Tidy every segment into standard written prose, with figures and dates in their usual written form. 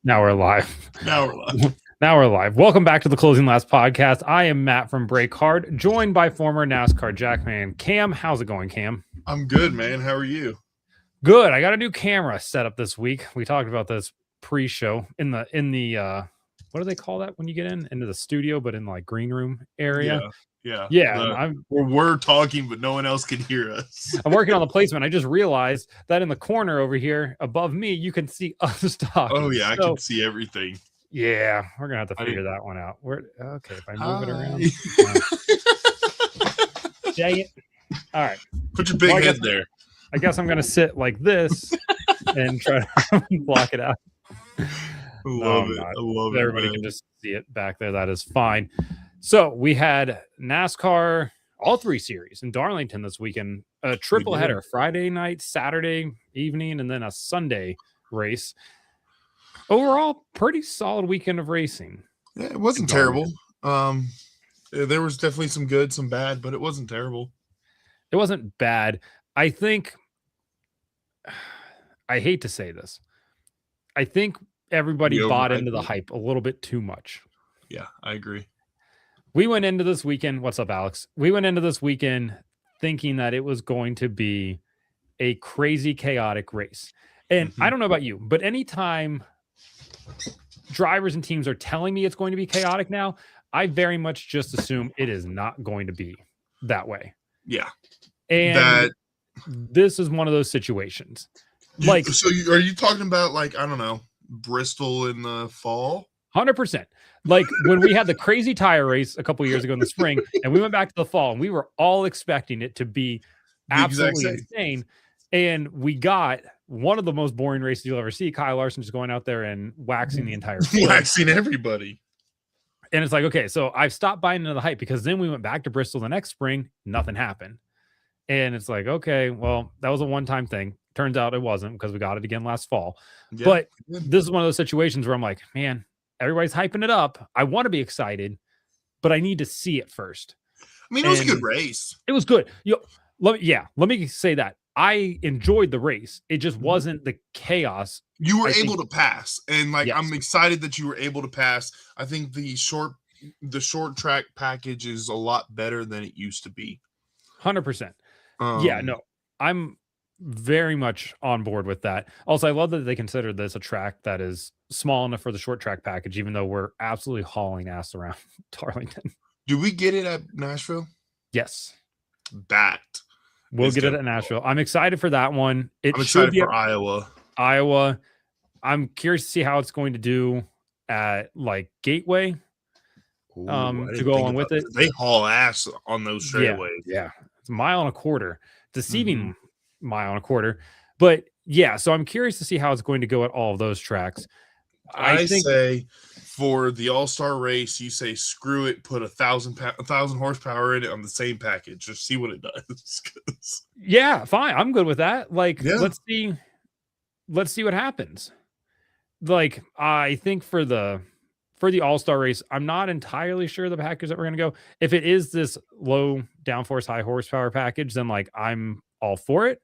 Now we're live. Now we're live. Now we're live. Welcome back to the Closing Last podcast. I am Matt from Break Hard, joined by former NASCAR Jackman Cam. How's it going, Cam? I'm good, man. How are you? Good. I got a new camera set up this week. We talked about this pre-show in the what do they call that when you get into the studio, but in like green room area? Yeah. We're talking, but no one else can hear us. I'm working on the placement. I just realized that in the corner over here above me, you can see us talking. Oh yeah, I can see everything. Yeah, we're gonna have to figure that one out. Okay, if I move it around. Dang it. All right. Put your big head there. I guess I'm gonna sit like this and try to block it out. I love it. Everybody can just see it back there. That is fine. So we had NASCAR, all three series in Darlington this weekend, a triple header, Friday night, Saturday evening, and then a Sunday race. Overall, pretty solid weekend of racing. Yeah, it wasn't terrible. There was definitely some good, some bad, but it wasn't terrible. It wasn't bad. I think, I hate to say this, I think everybody bought into the hype a little bit too much. Yeah, I agree. We went into this weekend. What's up, Alex? We went into this weekend thinking that it was going to be a crazy, chaotic race. And I don't know about you, but anytime drivers and teams are telling me it's going to be chaotic now, I very much just assume it is not going to be that way. Yeah. And this is one of those situations. So are you talking about, like, I don't know, Bristol in the fall? 100%. Like when we had the crazy tire race a couple years ago in the spring, and we went back to the fall, and we were all expecting it to be absolutely insane. And we got one of the most boring races you'll ever see. Kyle Larson just going out there and waxing the entire field. Waxing everybody. And it's like, okay, so I've stopped buying into the hype, because then we went back to Bristol the next spring, nothing happened. And it's like, okay, well, that was a one-time thing. Turns out it wasn't, because we got it again last fall. Yeah. But this is one of those situations where I'm like, man, everybody's hyping it up. I want to be excited, but I need to see it first. I mean, it was a good race. It was good. Let me say that. I enjoyed the race. It just wasn't the chaos. You were able to pass. And I'm excited that you were able to pass. I think the short track package is a lot better than it used to be. 100%. I'm very much on board with that. Also, I love that they consider this a track that is small enough for the short track package, even though we're absolutely hauling ass around Darlington. Do we get it at Nashville? Yes. We'll get it at Nashville. I'm excited for that one. I'm excited for Iowa. I'm curious to see how it's going to do at like Gateway. To go along with it. They haul ass on those straightaways. Yeah. It's a mile and a quarter. Deceiving mile and a quarter. But yeah, so I'm curious to see how it's going to go at all of those tracks. I say for the All-Star race, you say screw it, put 1,000 horsepower in it on the same package. Just see what it does. Yeah, fine. I'm good with that. Let's see what happens. Like, I think for the All-Star race, I'm not entirely sure the package that we're going to go. If it is this low downforce, high horsepower package, then I'm all for it.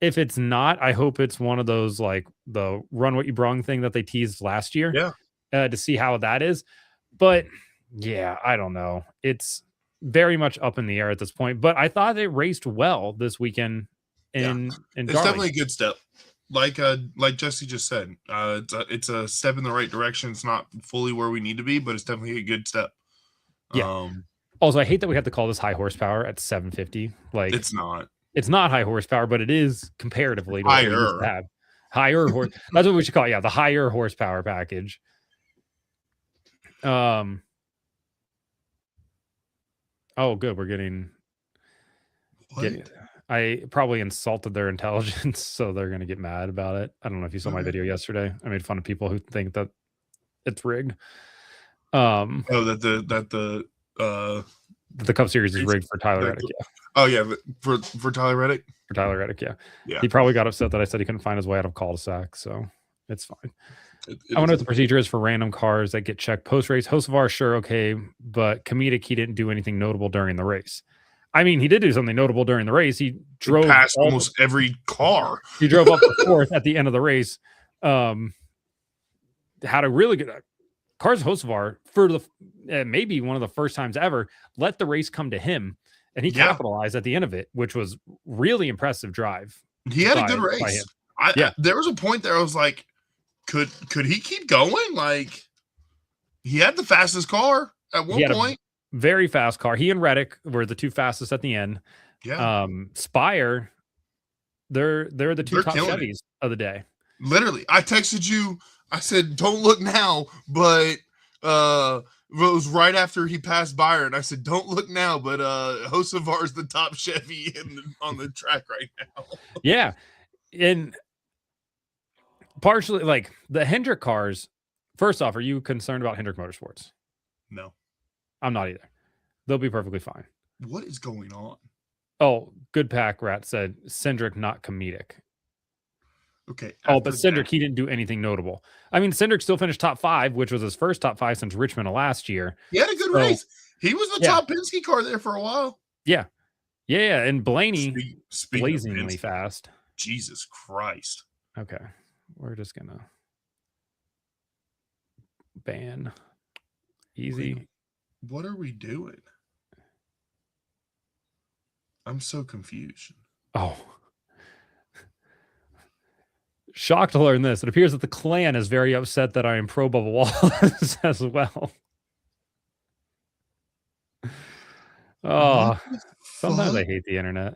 If it's not, I hope it's one of those like the run what you brung thing that they teased last year. Yeah. To see how that is. But yeah, I don't know. It's very much up in the air at this point. But I thought it raced well this weekend in it's definitely a good step. Like Jesse just said, it's a step in the right direction. It's not fully where we need to be, but it's definitely a good step. Yeah. Also, I hate that we have to call this high horsepower at 750. Like it's not high horsepower, but it is comparatively to higher. What we used to have. Higher horse. That's what we should call it. Yeah, the higher horsepower package. Oh, good. We're getting. I probably insulted their intelligence, so they're going to get mad about it. I don't know if you saw my video yesterday. I made fun of people who think that it's rigged. The Cup Series is rigged for Tyler Reddick. Yeah. Oh yeah, for Tyler Reddick. For Tyler Reddick, yeah. He probably got upset that I said he couldn't find his way out of cul-de-sac, so it's fine. I wonder what the procedure is for random cars that get checked post-race. Hocevar, sure, okay, but comedic, he didn't do anything notable during the race. I mean, he did do something notable during the race. He drove past almost every car. He drove up the fourth at the end of the race. had a really good Carson Hocevar for the maybe one of the first times ever let the race come to him, and he capitalized at the end of it, which was really impressive drive. He had a good race. There was a point there I was like, could he keep going? Like, he had the fastest car at one point. Very fast car. He and Reddick were the two fastest at the end. Yeah. Spire, they're the two top Chevys of the day. Literally, I texted you. I said, "Don't look now," but it was right after he passed Byron. I said, "Don't look now," but Hocevar is the top Chevy on the track right now. Yeah, and partially like the Hendrick cars. First off, are you concerned about Hendrick Motorsports? No, I'm not either. They'll be perfectly fine. What is going on? Oh, Good Pack Rat said Cindric not comedic. Okay. Oh, but Cindric, he didn't do anything notable. I mean, Cindric still finished top 5, which was his first top 5 since Richmond of last year. He had a good race. He was the top Penske car there for a while. Yeah. Yeah. And Blaney, blazingly fast. Jesus Christ. Okay. We're just going to ban easy. Wait, what are we doing? I'm so confused. Oh. Shocked to learn this. It appears that the clan is very upset that I am pro Bubba Wallace as well. Oh, sometimes I hate the internet.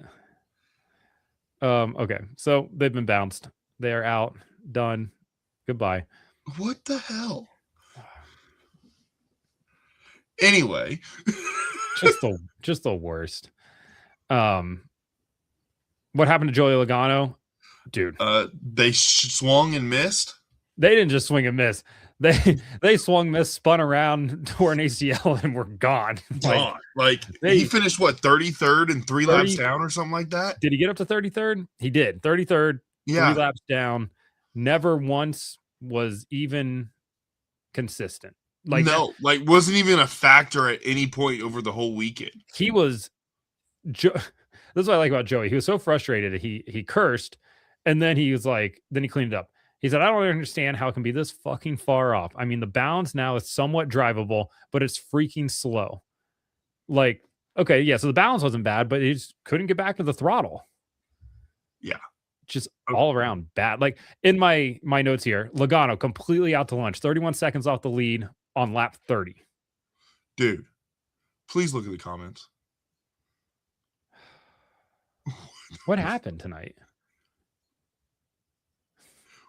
Okay, so they've been bounced. They are out. Done. Goodbye. What the hell? Anyway, just the worst. What happened to Joey Logano? Dude, they swung and missed. They didn't just swing and miss. They swung, missed, spun around, tore an ACL, and were gone. He finished what, 33rd and 3 laps down or something like that. Did he get up to 33rd? He did. 33rd, 3 laps down. Never once was even consistent. Wasn't even a factor at any point over the whole weekend. He was. This is what I like about Joey. He was so frustrated. He cursed. And then he was like, then he cleaned up. He said, I don't understand how it can be this fucking far off. I mean, the balance now is somewhat drivable, but it's freaking slow. Like, okay, yeah, so the balance wasn't bad, but he just couldn't get back to the throttle. Yeah. Just all around bad. Like, in my notes here, Logano completely out to lunch, 31 seconds off the lead on lap 30. Dude, please look at the comments. What happened tonight?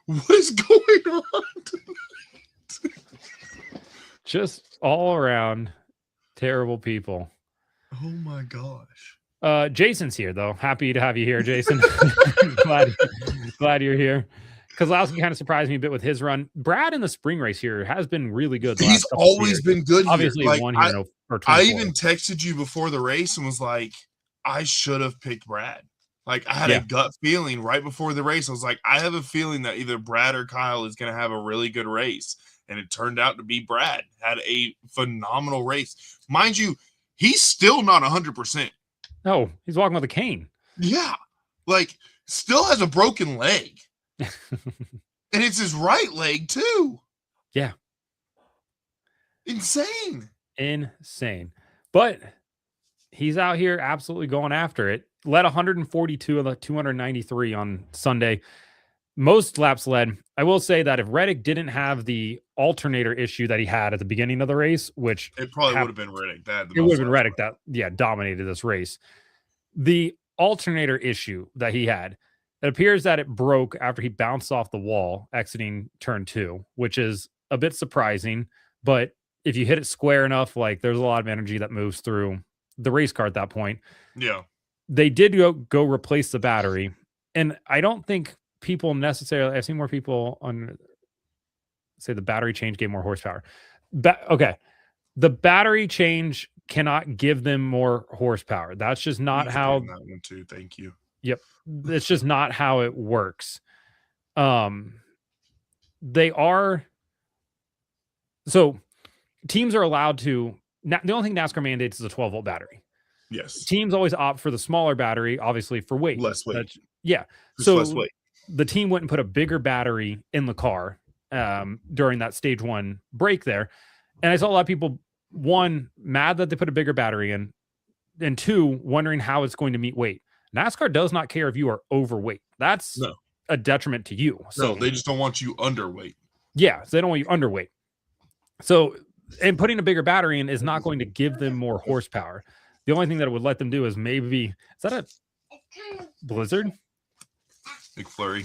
What is going on tonight? Just all around terrible people. Oh my gosh. Jason's here though. Happy to have you here, Jason. glad you're here. Kozlowski kind of surprised me a bit with his run. Brad in the spring race here has been really good. He's always been good. Obviously, like, won here. I even texted you before the race and was like, I should have picked Brad. Like, I had a gut feeling right before the race. I was like, I have a feeling that either Brad or Kyle is going to have a really good race. And it turned out to be Brad. Had a phenomenal race. Mind you, he's still not 100%. No, he's walking with a cane. Yeah. Like, still has a broken leg. And it's his right leg, too. Yeah. Insane. But he's out here absolutely going after it. Led 142 of the 293 on Sunday. Most laps led. I will say that if Reddick didn't have the alternator issue that he had at the beginning of the race, which it probably would have been Reddick. It would have been Reddick that dominated this race. The alternator issue that he had, it appears that it broke after he bounced off the wall exiting turn 2, which is a bit surprising. But if you hit it square enough, like, there's a lot of energy that moves through the race car at that point. Yeah. They did go replace the battery. And I don't think people necessarily, I've seen more people say the battery change gave more horsepower. Okay. The battery change cannot give them more horsepower. That's just not how. That one too. Thank you. Yep. It's just not how it works. They are. So teams are allowed to. The only thing NASCAR mandates is a 12-volt battery. Yes. Teams always opt for the smaller battery, obviously for weight. Less weight. Yeah. Just so less weight. The team went and put a bigger battery in the car during that stage 1 break there. And I saw a lot of people, one, mad that they put a bigger battery in, and two, wondering how it's going to meet weight. NASCAR does not care if you are overweight. That's a detriment to you. So they just don't want you underweight. Yeah, so they don't want you underweight. So, and putting a bigger battery in is not going to give them more horsepower. The only thing that it would let them do is maybe, is that a blizzard? McFlurry.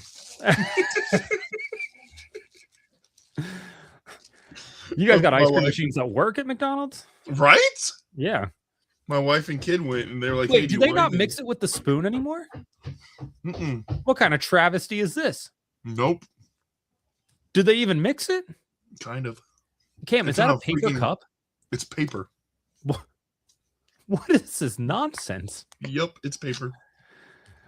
You guys got ice cream machines that work at McDonald's? Right? Yeah. My wife and kid went, and they were like, wait, do they not mix it with the spoon anymore? Mm-mm. What kind of travesty is this? Nope. Do they even mix it? Kind of. Cam, is that a paper cup? It's paper. What is this nonsense? Yep, it's paper.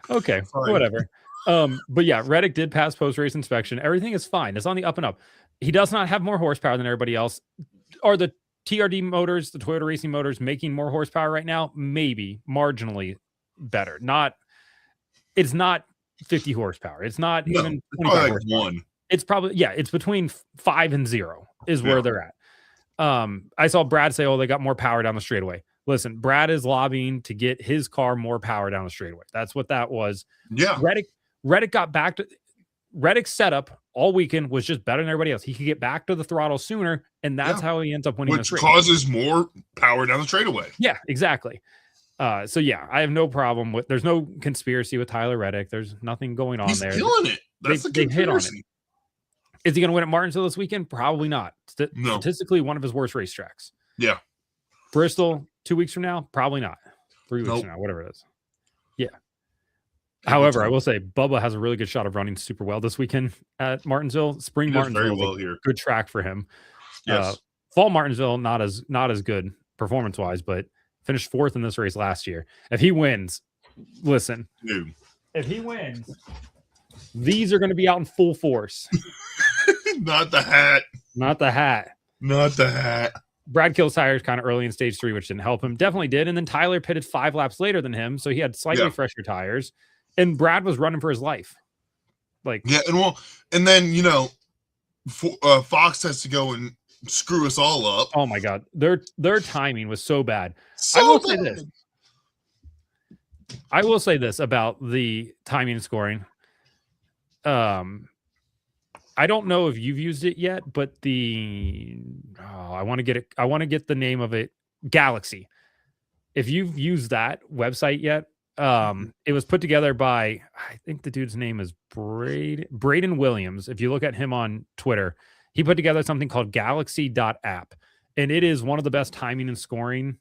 Okay, whatever. But yeah, Reddick did pass post-race inspection. Everything is fine. It's on the up and up. He does not have more horsepower than everybody else. Are the TRD motors, the Toyota Racing motors, making more horsepower right now? Maybe marginally better. It's not 50 horsepower. It's not even 25 horsepower. One. It's probably, it's between 5 and 0 is where they're at. I saw Brad say, they got more power down the straightaway. Listen, Brad is lobbying to get his car more power down the straightaway. That's what that was. Yeah. Reddick got back to Reddick's setup all weekend was just better than everybody else. He could get back to the throttle sooner, and that's how he ends up winning. Which causes more power down the straightaway. Yeah, exactly. So yeah, I have no problem with. There's no conspiracy with Tyler Reddick. There's nothing going on there. He's killing it. That's the conspiracy. They hit on it. Is he going to win at Martinsville this weekend? Probably not. Statistically, one of his worst racetracks. Yeah. Bristol 2 weeks from now? Probably not. 3 weeks from now, whatever it is. Yeah. However, I will say Bubba has a really good shot of running super well this weekend at Martinsville. Spring Martinsville, very well here. Good track for him. Yes. Fall Martinsville, not as good performance wise, but finished 4th in this race last year. If he wins, listen. Dude. If he wins, these are going to be out in full force. Not the hat. Not the hat. Not the hat. Brad kills tires kind of early in stage 3, which didn't help him. Definitely did. And then Tyler pitted 5 laps later than him, so he had slightly fresher tires. And Brad was running for his life. And then Fox has to go and screw us all up. Oh my God, their timing was so bad. I will say this about the timing and scoring. I don't know if you've used it yet, but I want to get it. I want to get the name of it. Galaxy. If you've used that website yet, it was put together by, I think the dude's name is Braden Williams. If you look at him on Twitter, he put together something called galaxy.app, and it is one of the best timing and scoring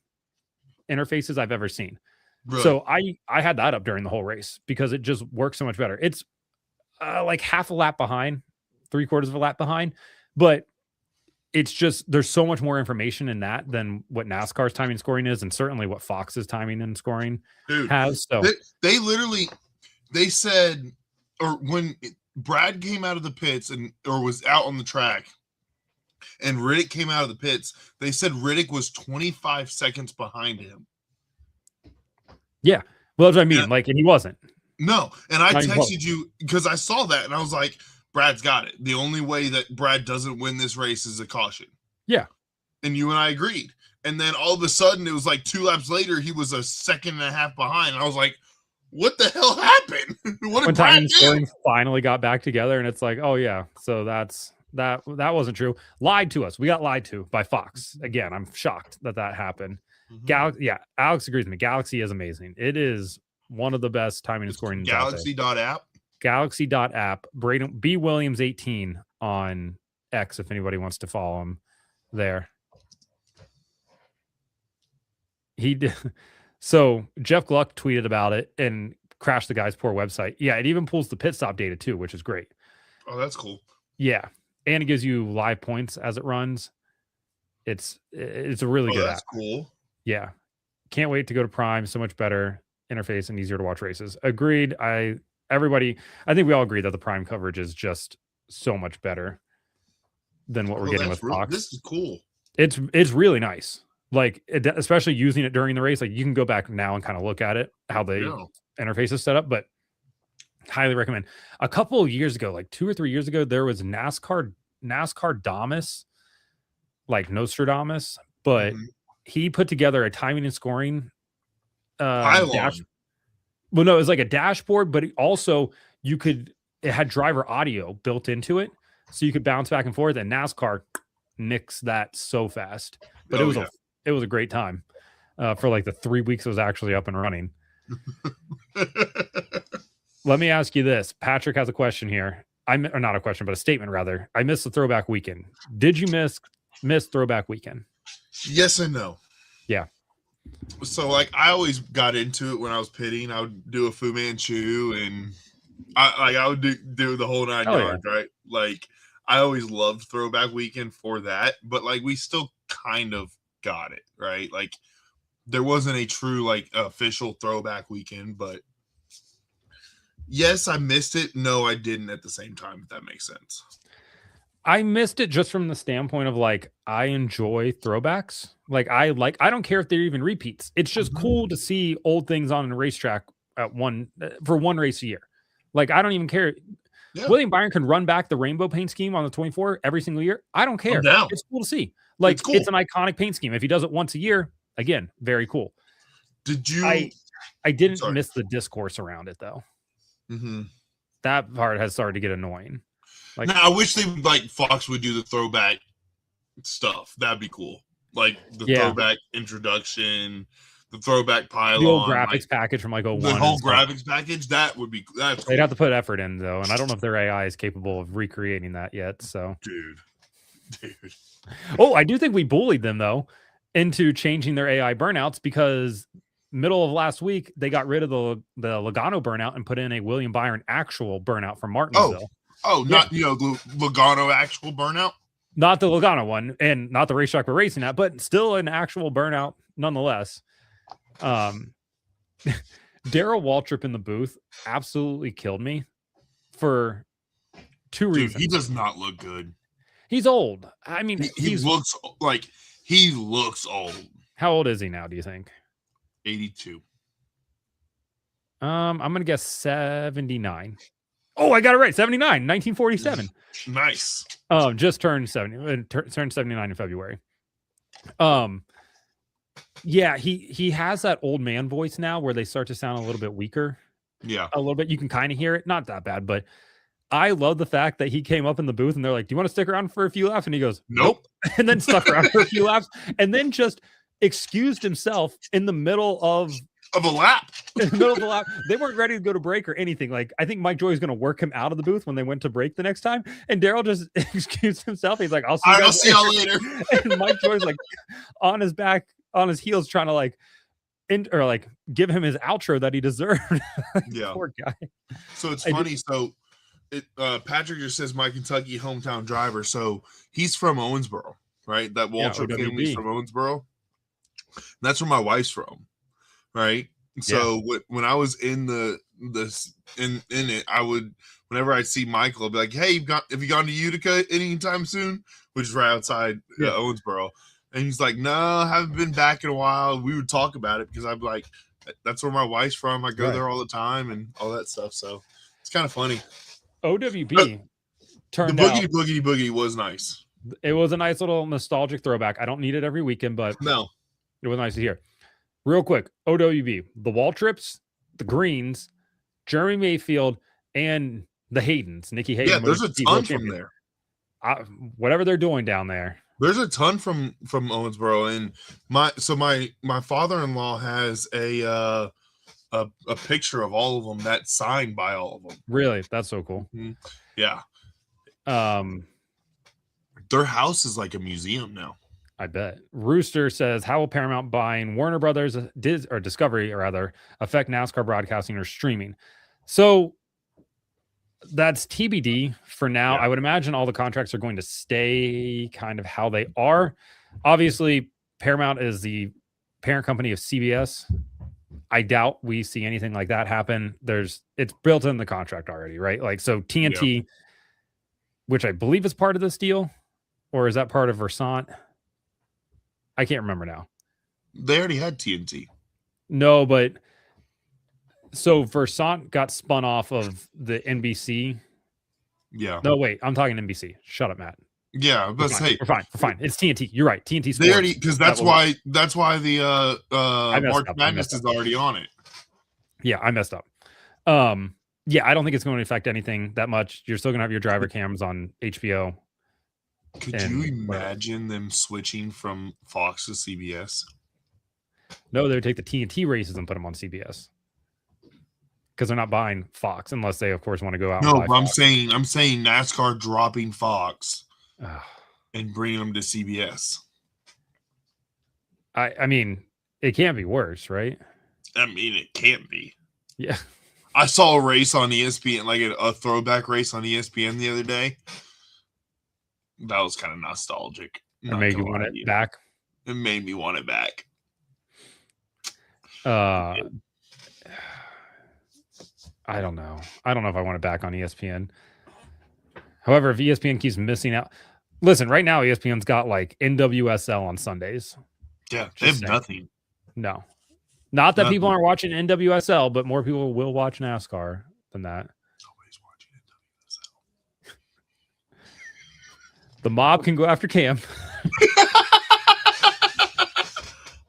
interfaces I've ever seen. Really? So I had that up during the whole race because it just works so much better. It's like half a lap behind, 3/4 of a lap behind, but it's just, there's so much more information in that than what NASCAR's timing and scoring is, and certainly what Fox's timing and scoring has. So they said, or when Brad came out of the pits or was out on the track, and Reddick came out of the pits, they said Reddick was 25 seconds behind him. Yeah, well, that's what I mean. And he wasn't. No, and I texted you because I saw that, and I was like, Brad's got it. The only way that Brad doesn't win this race is a caution. Yeah. And you and I agreed. And then all of a sudden, it was like 2 laps later, he was a second and a half behind. And I was like, what the hell happened? What did Brad do? Scoring finally got back together, and it's like, oh yeah, so that wasn't true. Lied to us. We got lied to by Fox. Again, I'm shocked that happened. Mm-hmm. Alex agrees with me. Galaxy is amazing. It is one of the best timing and scoring. Galaxy.app. Galaxy.app. Braden B. Williams 18 on X if anybody wants to follow him there. He did. So Jeff Gluck tweeted about it and crashed the guy's poor website. Yeah, it even pulls the pit stop data too, which is great. Oh, that's cool. Yeah, and it gives you live points as it runs. It's a really good app. That's cool. Yeah, can't wait to go to Prime. So much better interface and easier to watch races. Agreed. I think we all agree that the Prime coverage is just so much better than what we're getting with Fox. This is cool. It's really nice. Especially using it during the race. Like, you can go back now and kind of look at it, how the interface is set up, but highly recommend. A couple of years ago, like 2 or 3 years ago, there was NASCAR NASCAR Damas, like Nostradamus, but he put together a timing and scoring dash. Well, no, it was like a dashboard, but it had driver audio built into it, so you could bounce back and forth. And NASCAR nicks that so fast, but it was a great time for like the 3 weeks it was actually up and running. Let me ask you this. Patrick has a question here. Or not a question, but a statement rather. I missed the throwback weekend. Did you miss throwback weekend? Yes and no. Yeah. So like I always got into it when I was pitting. I would do a Fu Manchu and I would do the whole 9 yards, right? Like I always loved throwback weekend for that, but like we still kind of got it, right? Like there wasn't a true like official throwback weekend, but yes, I missed it. No, I didn't at the same time, if that makes sense. I missed it just from the standpoint of like, I enjoy throwbacks. I don't care if they're even repeats. It's just cool to see old things on a racetrack for one race a year. Like, I don't even care. Yeah. William Byron can run back the rainbow paint scheme on the 24 every single year. I don't care. It's cool to see. Like, it's an iconic paint scheme. If he does it once a year, again, very cool. Did you? I didn't miss the discourse around it though. That part has started to get annoying. Like, now I wish they would, like Fox would do the throwback stuff. That'd be cool. Like the throwback introduction, the throwback pylon, the old graphics package from like 01. The whole graphics package, that would be. That's cool. They'd have to put effort in though, and I don't know if their AI is capable of recreating that yet. So, dude. Oh, I do think we bullied them though into changing their AI burnouts because middle of last week they got rid of the Logano burnout and put in a William Byron actual burnout from Martinsville. Not Logano actual burnout. Not the Logano one, and not the racetrack we're racing at, but still an actual burnout nonetheless. Daryl Waltrip in the booth absolutely killed me for two reasons. He does not look good. He's old. I mean, he looks old. How old is he now, do you think? 82. I'm gonna guess 79. Oh, I got it right. 79, 1947. Nice. Just turned 70. Turned 79 in February. Yeah, he has that old man voice now where they start to sound a little bit weaker. Yeah. A little bit. You can kind of hear it. Not that bad, but I love the fact that he came up in the booth and they're like, "Do you want to stick around for a few laps?" And he goes, "Nope." And then stuck around for a few laps and then just excused himself in the middle of a lap. In the middle of the lap. They weren't ready to go to break or anything. Like, I think Mike Joy is going to work him out of the booth when they went to break the next time. And Daryl just excused himself. He's like, I'll see y'all later. And Mike Joy's like on his back, on his heels, trying to give him his outro that he deserved. Yeah. Poor guy. So it's funny. So Patrick just says my Kentucky hometown driver. So he's from Owensboro, right? That Waltrip family's from Owensboro. That's where my wife's from. Right. So when I was in it, I would, whenever I'd see Michael, I'd be like, "Hey, have you gone to Utica anytime soon?" Which is right outside Owensboro. And he's like, "No, I haven't been back in a while." We would talk about it because I'm like, that's where my wife's from. I go there all the time and all that stuff. So it's kind of funny. OWB turned the Boogity Boogie was nice. It was a nice little nostalgic throwback. I don't need it every weekend, but no, it was nice to hear. Real quick, OWB, the Waltrips, the Greens, Jeremy Mayfield, and the Haydens, Nikki Hayden. Yeah, there's a ton from there. Whatever they're doing down there. There's a ton from Owensboro, and my father-in-law has a picture of all of them that's signed by all of them. Really, that's so cool. Mm-hmm. Yeah. Their house is like a museum now. I bet. Rooster says, how will Paramount buying Warner Brothers or Discovery or rather affect NASCAR broadcasting or streaming? So that's TBD for now. Yeah. I would imagine all the contracts are going to stay kind of how they are. Obviously, Paramount is the parent company of CBS. I doubt we see anything like that happen. It's built in the contract already, right? Like, so TNT, which I believe is part of this deal, or is that part of Versant? I can't remember now. They already had TNT. No, but so Versant got spun off of the NBC. Yeah. No, wait, I'm talking NBC. Shut up, Matt. Yeah, but we're fine. It's TNT. You're right. TNT Sports. They already, because that's why the March Madness is already on it. Yeah, I messed up. Yeah, I don't think it's going to affect anything that much. You're still going to have your driver cams on HBO. Could you imagine them switching from Fox to CBS? No, they would take the TNT races and put them on CBS. Because they're not buying Fox unless they, of course, want to go out. No, and buy but Fox. I'm saying NASCAR dropping Fox and bringing them to CBS. I mean, it can't be worse, right? I mean, it can't be. Yeah. I saw a race on ESPN, like a throwback race on ESPN the other day. That was kind of nostalgic. It made you want it back. It made me want it back. I don't know. I don't know if I want it back on ESPN. However, if ESPN keeps missing out, listen, right now ESPN's got like NWSL on Sundays. Yeah, they have nothing. No. Not that people aren't watching NWSL, but more people will watch NASCAR than that. Nobody's watching NWSL. The mob can go after Cam.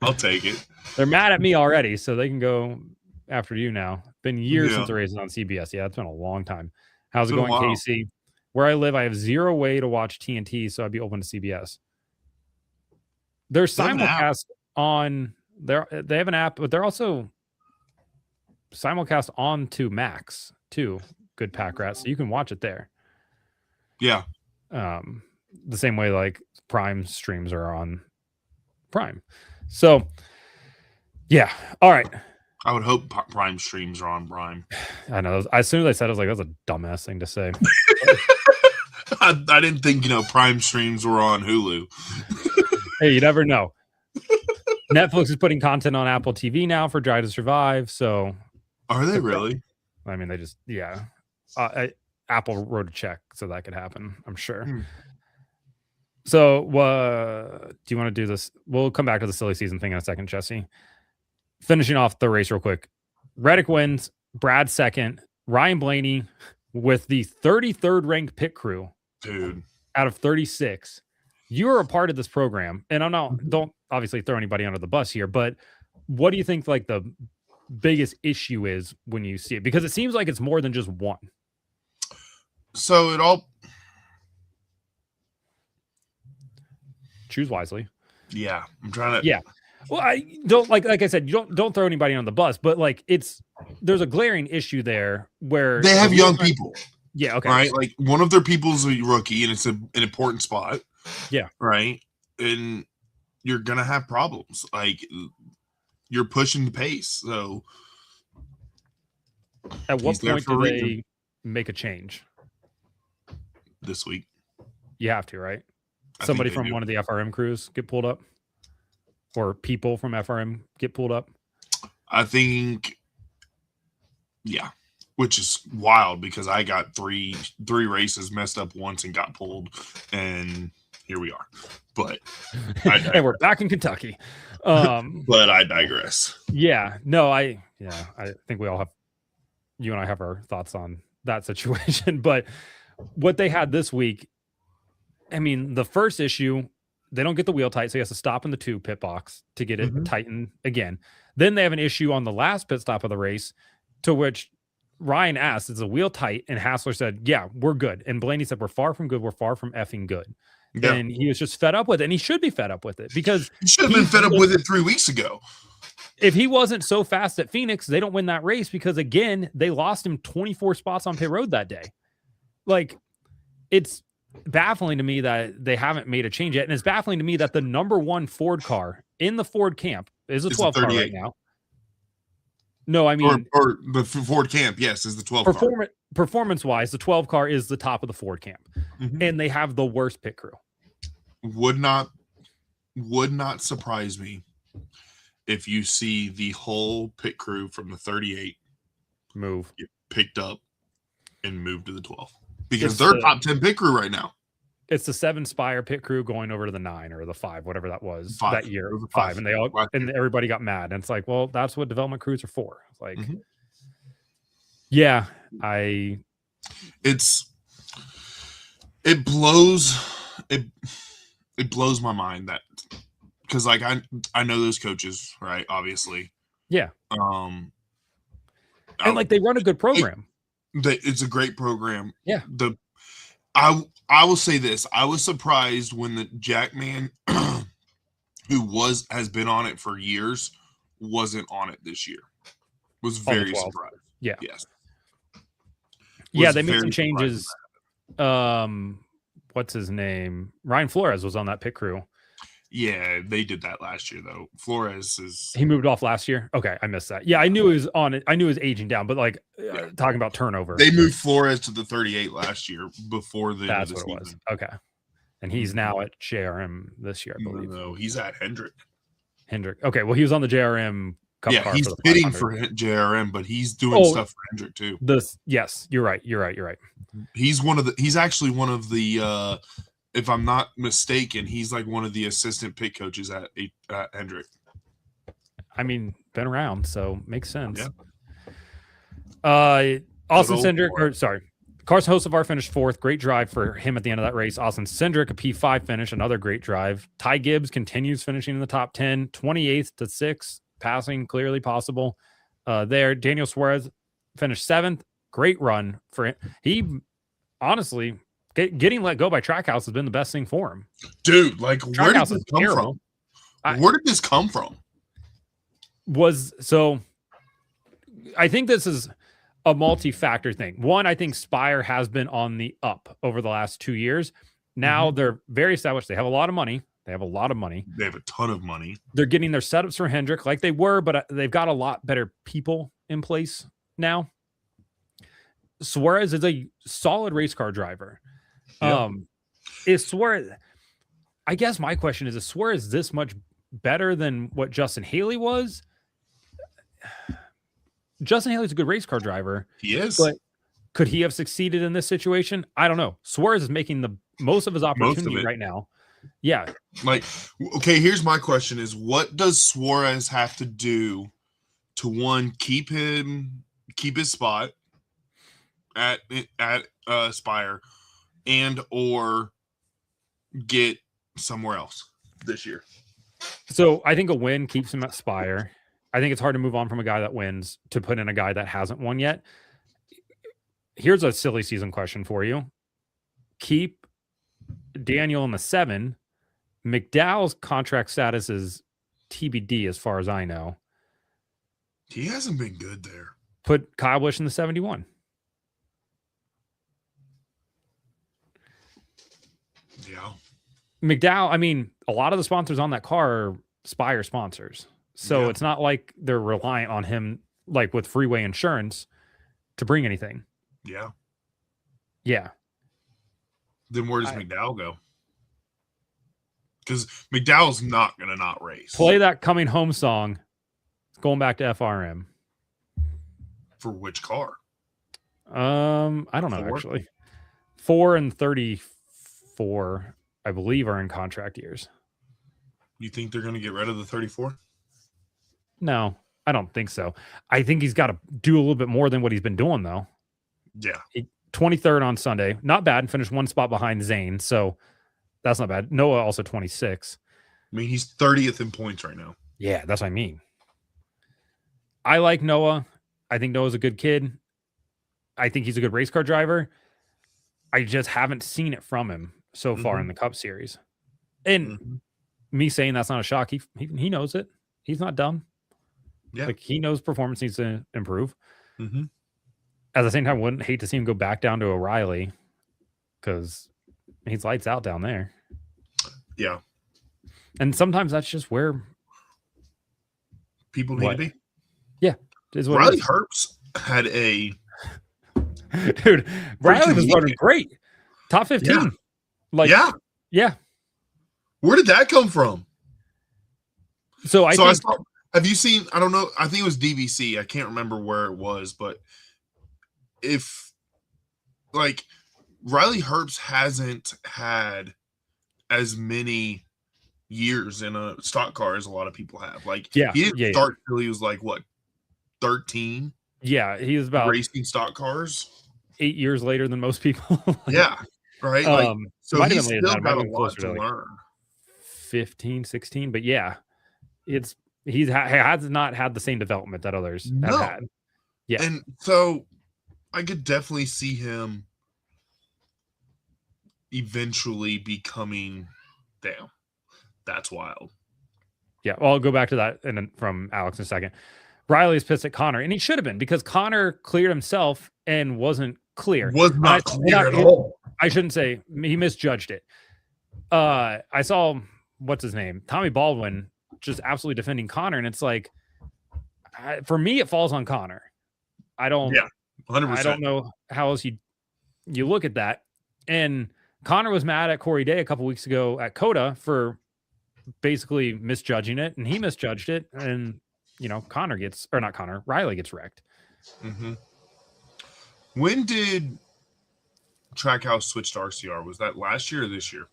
I'll take it. They're mad at me already, so they can go after you now. Been years since the race is on CBS. Yeah, it's been a long time. How's it going, Casey? Where I live, I have zero way to watch TNT, so I'd be open to CBS. There's simulcast on there. They have an app, but they're also simulcast on to Max too. Good Pack Rat, so you can watch it there. Yeah. The same way like Prime streams are on Prime. So yeah. All right. I would hope Prime streams are on Prime. I know. As soon as I said it, I was like, that's a dumbass thing to say. I didn't think, Prime streams were on Hulu. Hey, you never know. Netflix is putting content on Apple TV now for Drive to Survive. So are they really? I mean, they just, yeah. Apple wrote a check so that could happen, I'm sure. So do you want to do this? We'll come back to the silly season thing in a second, Jesse. Finishing off the race real quick. Reddick wins, Brad second, Ryan Blaney with the 33rd ranked pit crew. Dude. Out of 36. You are a part of this program, and don't obviously throw anybody under the bus here, but what do you think like the biggest issue is when you see it? Because it seems like it's more than just one. So choose wisely. Yeah, I'm trying to. Yeah. Well, I don't like I said, you don't throw anybody on the bus, but like there's a glaring issue there where they have young people. Yeah, okay. Right? Like one of their people's a rookie and it's an important spot. Yeah. Right? And you're going to have problems. Like you're pushing the pace. So at what point do they make a change? This week. You have to, right? Somebody from one of the FRM crews get pulled up? Or people from FRM get pulled up? I think, yeah, which is wild because I got three races messed up once and got pulled, and here we are. But and we're back in Kentucky. But I digress. Yeah, no, I think we all have, you and I have our thoughts on that situation. But what they had this week, I mean, the first issue, they don't get the wheel tight, so he has to stop in the 2 pit box to get it tightened again. Then they have an issue on the last pit stop of the race, to which Ryan asked, is the wheel tight? And Hassler said, yeah, we're good. And Blaney said, we're far from good. We're far from effing good. Yeah. And he was just fed up with it. And he should be fed up with it because he should have been fed up with it 3 weeks ago. If he wasn't so fast at Phoenix, they don't win that race because, again, they lost him 24 spots on pit road that day. Like, it's baffling to me that they haven't made a change yet. And it's baffling to me that the number 1 Ford car in the Ford camp is a 12 car right now. No, I mean, or the Ford camp, yes, is the 12 car. Performance wise, the 12 car is the top of the Ford camp, and they have the worst pit crew. Would not surprise me if you see the whole pit crew from the 38 get picked up and moved to the 12 because they're top 10 pit crew right now. It's the 7 Spire pit crew going over to the 9 or the 5, whatever that was that year. 5, and they all and everybody got mad. And it's like, well, that's what development crews are for. It's like, yeah, it it blows my mind that because like I know those coaches, right? Obviously, yeah. And like they run a good program. It's a great program. Yeah. I will say this: I was surprised when the Jackman, who has been on it for years, wasn't on it this year. Was very surprised. Yeah. Yes. Yeah, they made some changes. What's his name? Ryan Flores was on that pit crew. Yeah, they did that last year though. Flores he moved off last year. Okay, I missed that. Yeah, I knew he was on it. I knew he was aging down, but like talking about turnover, they moved Flores to the 38 last year before the that's what it was. Okay, and he's now at JRM this year, I believe. No, he's at Hendrick. Okay, well, he was on the JRM Cup car. He's bidding for JRM, but he's doing stuff for Hendrick too. Yes, you're right. He's actually one of the. If I'm not mistaken, he's like one of the assistant pit coaches at Hendrick. I mean, been around, so makes sense. Yeah. Austin Cindric, Carson Hocevar finished 4th. Great drive for him at the end of that race. Austin Cindric, a P5 finish, another great drive. Ty Gibbs continues finishing in the top 10, 28th to 6th, passing clearly possible there. Daniel Suarez finished 7th. Great run for him. He honestly... Getting let go by Trackhouse has been the best thing for him. Dude, like, where did this come from? Where did this come from? I think this is a multi-factor thing. One, I think Spire has been on the up over the last 2 years. Now they're very established. They have a lot of money. They have a ton of money. They're getting their setups for Hendrick like they were, but they've got a lot better people in place now. Suarez is a solid race car driver. Yeah. Is Suarez? I guess my question is Suarez this much better than what Justin Haley was? Justin Haley's a good race car driver. He is. But could he have succeeded in this situation? I don't know. Suarez is making the most of his opportunity right now. Yeah. Like, okay, here's my question is what does Suarez have to do to, one, keep his spot at Spire and or get somewhere else this year? So I think a win keeps him at Spire. I think it's hard to move on from a guy that wins to put in a guy that hasn't won yet. Here's a silly season question for you. Keep Daniel in the 7. McDowell's contract status is TBD as far as I know. He hasn't been good there. Put Kyle Busch in the 71. Yeah. McDowell, I mean, a lot of the sponsors on that car are Spire sponsors. So it's not like they're reliant on him, like with Freeway Insurance, to bring anything. Yeah. Yeah. Then where does McDowell go? Because McDowell's not going to not race. Play that Coming Home song. Going back to FRM. For which car? I don't know, actually. 4 and 34, I believe, are in contract years. You think they're going to get rid of the 34? No, I don't think so. I think he's got to do a little bit more than what he's been doing, though. Yeah. 23rd on Sunday. Not bad. And finished 1 spot behind Zane. So that's not bad. Noah also 26. I mean, he's 30th in points right now. Yeah, that's what I mean. I like Noah. I think Noah's a good kid. I think he's a good race car driver. I just haven't seen it from him so far in the Cup Series. And me saying that's not a shock. He knows it. He's not dumb. Yeah. Like, he knows performance needs to improve. At the same time, I wouldn't hate to see him go back down to O'Reilly because he's lights out down there. Yeah. And sometimes that's just where people need to be. Yeah. Riley Herbst had a... Dude, Riley was running great. Top 15. Yeah. Like, yeah. Where did that come from? So I saw, have you seen, I don't know, I think it was DVC. I can't remember where it was, but if, like, Riley Herbst hasn't had as many years in a stock car as a lot of people have. Like, he didn't start till he was like, what, 13? Yeah, he was about racing stock cars 8 years later than most people. Yeah, right. Like, So he's still got a lot to learn. 15, 16, but yeah, he has not had the same development that others have had. Yeah. And so I could definitely see him eventually becoming damn. That's wild. Yeah, well, I'll go back to that and then from Alex in a second. Riley's pissed at Connor, and he should have been because Connor cleared himself and wasn't clear. Was not clear at all. I shouldn't say he misjudged it. I saw what's his name, Tommy Baldwin, just absolutely defending Connor, and it's like, for me, it falls on Connor. I don't. Yeah, 100%. I don't know how else you look at that. And Connor was mad at Corey Day a couple weeks ago at Coda for basically misjudging it, and he misjudged it, and Riley gets wrecked. Mm-hmm. When did Trackhouse switch to RCR? Was that last year or this year?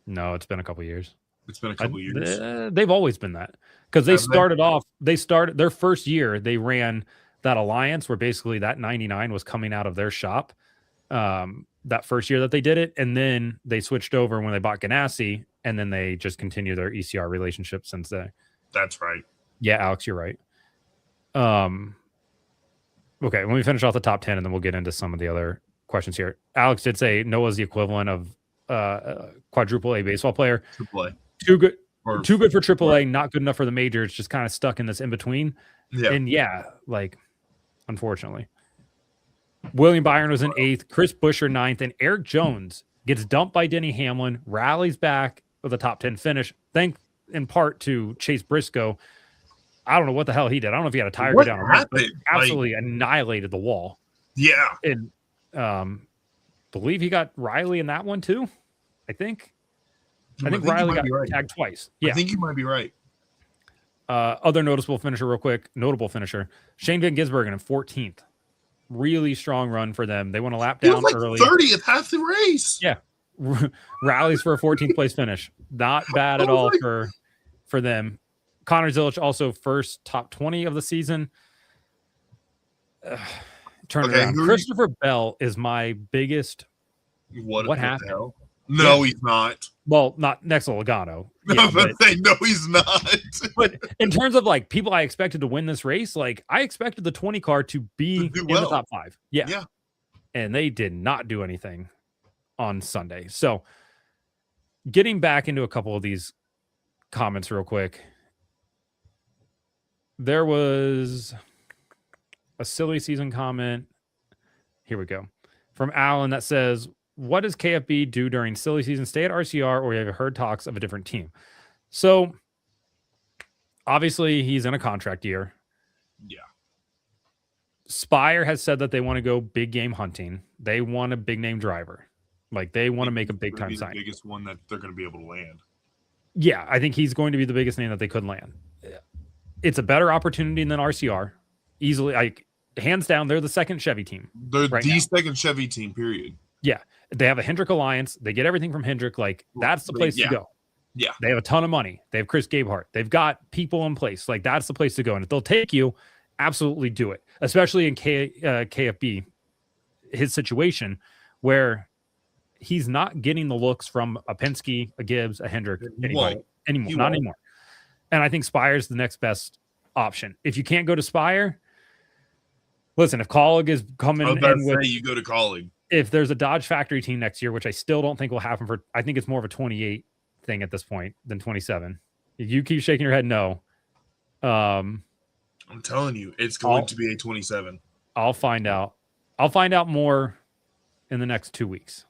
No, it's been a couple years. It's been a couple years. They've always been that because they started their first year. They ran that alliance where basically that 99 was coming out of their shop. That first year that they did it, and then they switched over when they bought Ganassi, and then they just continue their ECR relationship since then. That's right. Yeah, Alex, you're right. Okay, when we finish off the top 10, and then we'll get into some of the other questions here. Alex did say Noah's the equivalent of quadruple A baseball player. Triple A. Too good for triple A, not good enough for the majors, just kind of stuck in this in between. Yeah. And unfortunately. William Byron was in 8th, Chris Buescher 9th, and Eric Jones gets dumped by Denny Hamlin, rallies back with a top 10 finish, thanks in part to Chase Briscoe. I don't know what the hell he did. I don't know if he had a tire go down or not, but absolutely annihilated the wall. Yeah. And believe he got Riley in that one too, I think. I think Riley got tagged twice. Yeah. I think you might be right. Other notable finisher, Shane Van Gisbergen in 14th. Really strong run for them. They went a lap down early. 30th half the race. Yeah. Rallies for a 14th place finich. Not bad at all for them. Connor Zilich also first top 20 of the season. Turn it around. Christopher Bell is my biggest. What happened? Hell? No, he's not. Well, not next to Logano. Yeah, no, he's not. But in terms of people I expected to win this race, I expected the 20 car to be in the top 5. Yeah. Yeah. And they did not do anything on Sunday. So getting back into a couple of these comments real quick. There was a silly season comment. Here we go. From Alan that says, what does KFB do during silly season? Stay at RCR, or have you heard talks of a different team? So obviously he's in a contract year. Yeah. Spire has said that they want to go big game hunting. They want a big name driver. They want to make a big time sign. The biggest one that they're going to be able to land. Yeah, I think he's going to be the biggest name that they could land. It's a better opportunity than RCR. Easily, hands down, they're the second Chevy team. They're the second Chevy team, period. Yeah. They have a Hendrick alliance. They get everything from Hendrick. That's the place to go. Yeah. They have a ton of money. They have Chris Gabehart. They've got people in place. That's the place to go. And if they'll take you, absolutely do it. Especially in KFB, his situation where he's not getting the looks from a Penske, a Gibbs, a Hendrick, anymore. Not anymore. And I think Spire's the next best option. If you can't go to Spire, listen, if Colleague is coming you go to Colleague. If there's a Dodge factory team next year, which I still don't think will happen I think it's more of a 28 thing at this point than 27. If you keep shaking your head, no. I'm telling you, it's going to be a 27. I'll find out. I'll find out more in the next 2 weeks.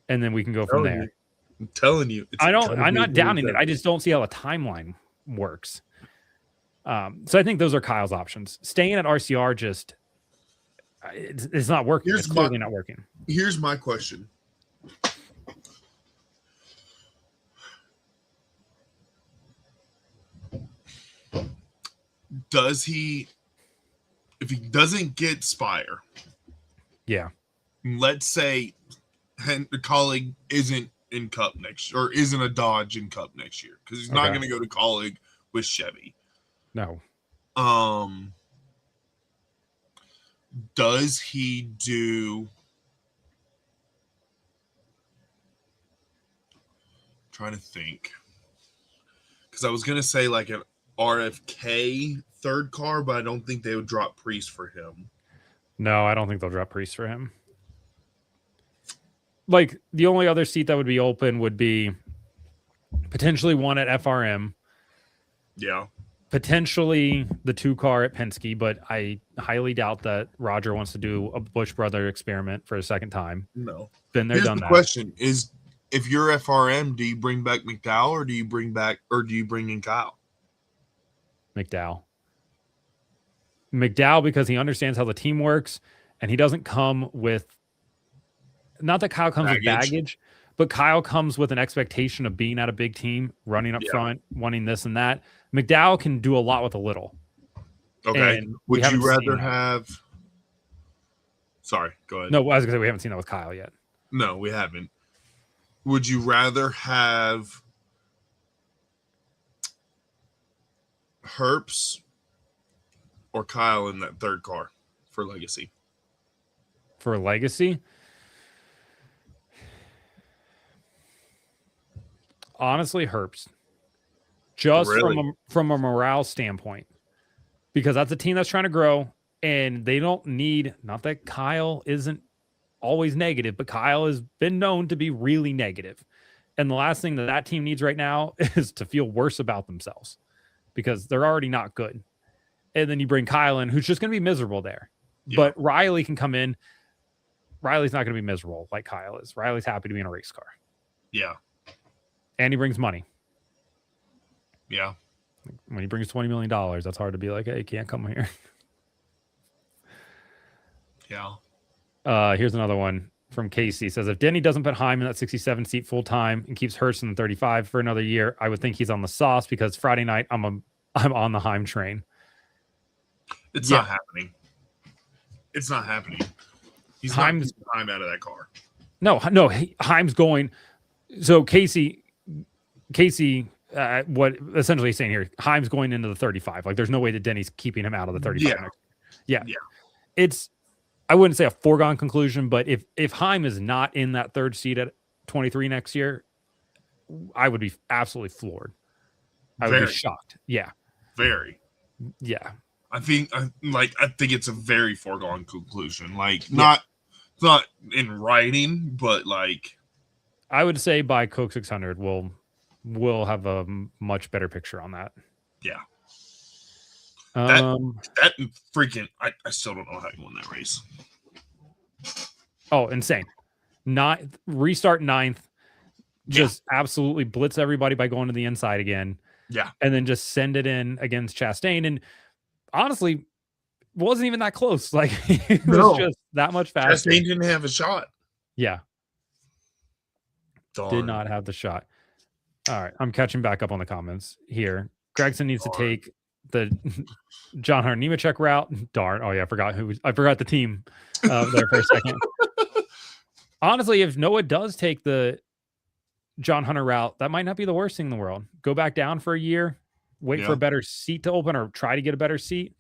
And then we can go from there. I'm telling you. I'm not downing it. I just don't see how a timeline works. So I think those are Kyle's options. Staying at RCR it's not working. It's clearly not working. Here's my question. If he doesn't get Spire, yeah, let's say the Colleague isn't in Cup next or isn't a Dodge in Cup next year because he's not going to go to Colleague with Chevy. No. Does he do Trying to think. Because I was going to say like an RFK third car, but I don't think they would drop Priest for him. No, I don't think they'll drop Priest for him. Like, the only other seat that would be open would be potentially one at FRM. Yeah. Potentially the 2 car at Penske, but I highly doubt that Roger wants to do a Busch brother experiment for a second time. No. Been there, done that. The question is, if you're FRM, do you bring back McDowell or do you bring in Kyle? McDowell, because he understands how the team works, and he doesn't come with, not that Kyle comes with baggage, but Kyle comes with an expectation of being at a big team, running up front, wanting this and that. McDowell can do a lot with a little. Okay. Would you rather have... Sorry, go ahead. No, I was going to say we haven't seen that with Kyle yet. No, we haven't. Would you rather have Herps or Kyle in that third car for Legacy? For Legacy? Honestly, Herps. Just from a morale standpoint. Because that's a team that's trying to grow, and they don't need, not that Kyle isn't always negative, but Kyle has been known to be really negative. And the last thing that team needs right now is to feel worse about themselves because they're already not good. And then you bring Kyle in, who's just going to be miserable there. Yeah. But Riley can come in. Riley's not going to be miserable like Kyle is. Riley's happy to be in a race car. Yeah. And he brings money. Yeah. When he brings $20 million, that's hard to be like, hey, you can't come here. Yeah. Here's another one from Casey. Says, if Denny doesn't put Heim in that 67 seat full time and keeps Hurst in the 35 for another year, I would think he's on the sauce because Friday night I'm on the Heim train. It's not happening. It's not happening. He's not getting Heim out of that car. No, Heim's going. So Casey, what essentially he's saying here, Heim's going into the 35. Like, there's no way that Denny's keeping him out of the 35. Yeah. It's, I wouldn't say a foregone conclusion, but if Heim is not in that third seat at 23 next year, I would be absolutely floored. I would be shocked. Yeah. Very. Yeah. I think it's a very foregone conclusion. Like, not in writing, but like, I would say by Coke 600, we'll have a much better picture on that. Yeah. That freaking, I still don't know how he won that race. Oh, insane. Restart 9th. Just absolutely blitz everybody by going to the inside again. Yeah. And then just send it in against Chastain. And honestly, wasn't even that close. Like, it was just that much faster. Chastain didn't have a shot. Yeah. Darn. Did not have the shot. All right. I'm catching back up on the comments here. Gregson needs to take the John Hunter Nemechek route. Darn. Oh, yeah. I forgot the team there for a second. Honestly, if Noah does take the John Hunter route, that might not be the worst thing in the world. Go back down for a year, wait for a better seat to open, or try to get a better seat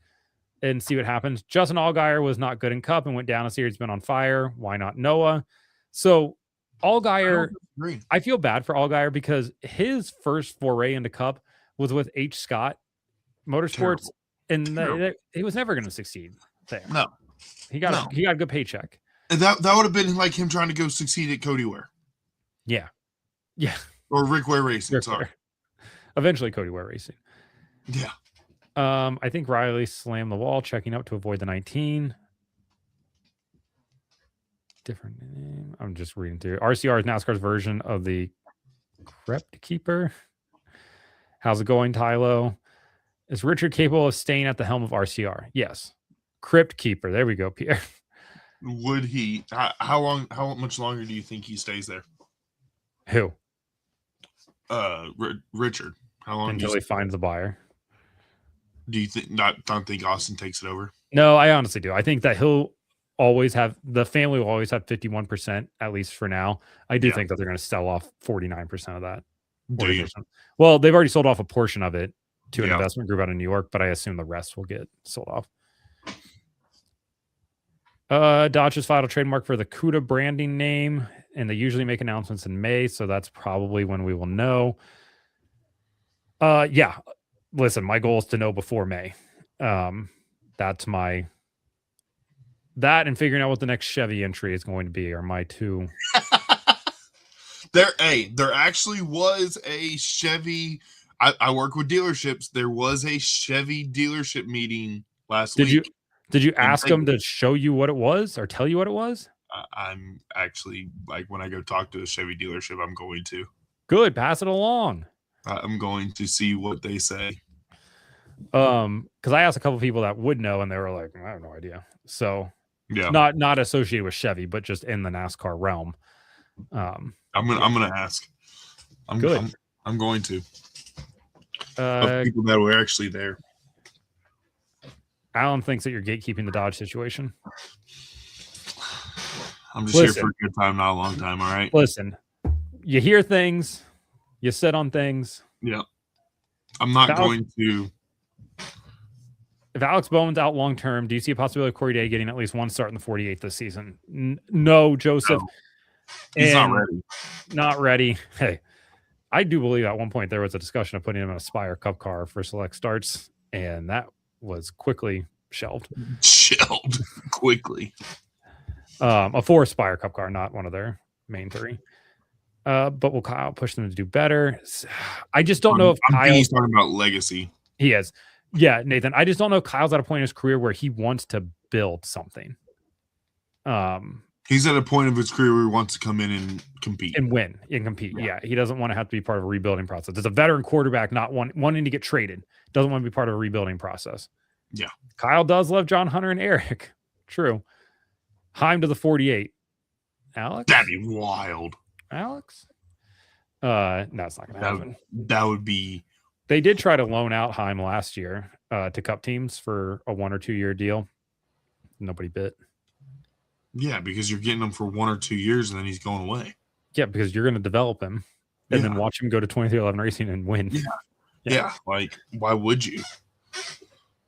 and see what happens. Justin Allgaier was not good in Cup and went down a series, been on fire. Why not Noah? So Allgaier, I feel bad for Allgaier because his first foray into Cup was with H. Scott Motorsports, and he was never going to succeed there. No, he got a good paycheck. And that would have been like him trying to go succeed at Cody Ware. Yeah. Or Rick Ware Racing. Sorry. Eventually, Cody Ware Racing. Yeah. I think Riley slammed the wall, checking out to avoid the 19. Different name. I'm just reading through. RCR is NASCAR's version of the Crept Keeper. How's it going, Tylo? Is Richard capable of staying at the helm of RCR? Yes. Crypt Keeper. There we go, Pierre. Would he? How much longer do you think he stays there? Who? Richard. How long until he finds a buyer? Do you think don't think Austin takes it over? No, I honestly do. I think that he'll always have, the family will always have 51%, at least for now. I do think that they're going to sell off 49% of that. 40%. Well, they've already sold off a portion of it to an investment group out of New York, but I assume the rest will get sold off. Dodge's filed a trademark for the CUDA branding name. and they usually make announcements in May, so that's probably when we will know. Yeah. Listen, my goal is to know before May. That's my that and figuring out what the next Chevy entry is going to be are my two. There actually was a Chevy. I work with dealerships. There was a Chevy dealership meeting last week. Did you ask them to show you what it was or tell you what it was? I'm actually, like, when I go talk to a Chevy dealership, I'm going to. Good, pass it along. I'm going to see what they say. Because I asked a couple people that would know, and they were like, I have no idea. So yeah, not associated with Chevy, but just in the NASCAR realm. I'm gonna ask. I'm going to. Of people that were actually there. Alan thinks that you're gatekeeping the Dodge situation. I'm just here for a good time, not a long time. All right. Listen, you hear things, you sit on things. Yeah. I'm not going to. If Alex Bowman's out long term, do you see a possibility of Corey Day getting at least one start in the 48th this season? No, Joseph. No. He's not ready. Not ready. Hey, I do believe at one point there was a discussion of putting him in a Spire Cup car for select starts, and that was quickly shelved. Shelved quickly. A 4 Spire Cup car, not one of their main 3. But will Kyle push them to do better? I just don't know if Kyle's talking about legacy. He is. Yeah, Nathan. I just don't know if Kyle's at a point in his career where he wants to build something. He's at a point of his career where he wants to come in and compete. And win and compete. Yeah. He doesn't want to have to be part of a rebuilding process. There's a veteran quarterback not wanting to get traded. Doesn't want to be part of a rebuilding process. Yeah. Kyle does love John Hunter and Eric. True. Heim to the 48. Alex? That'd be wild. Alex? No, it's not going to happen. That would be... They did try to loan out Heim last year to Cup teams for a 1 or 2 year deal. Nobody bit. Yeah, because you're getting him for 1 or 2 years and then he's going away. Yeah, because you're going to develop him and then watch him go to 23-11 Racing and win. Yeah. Like, why would you?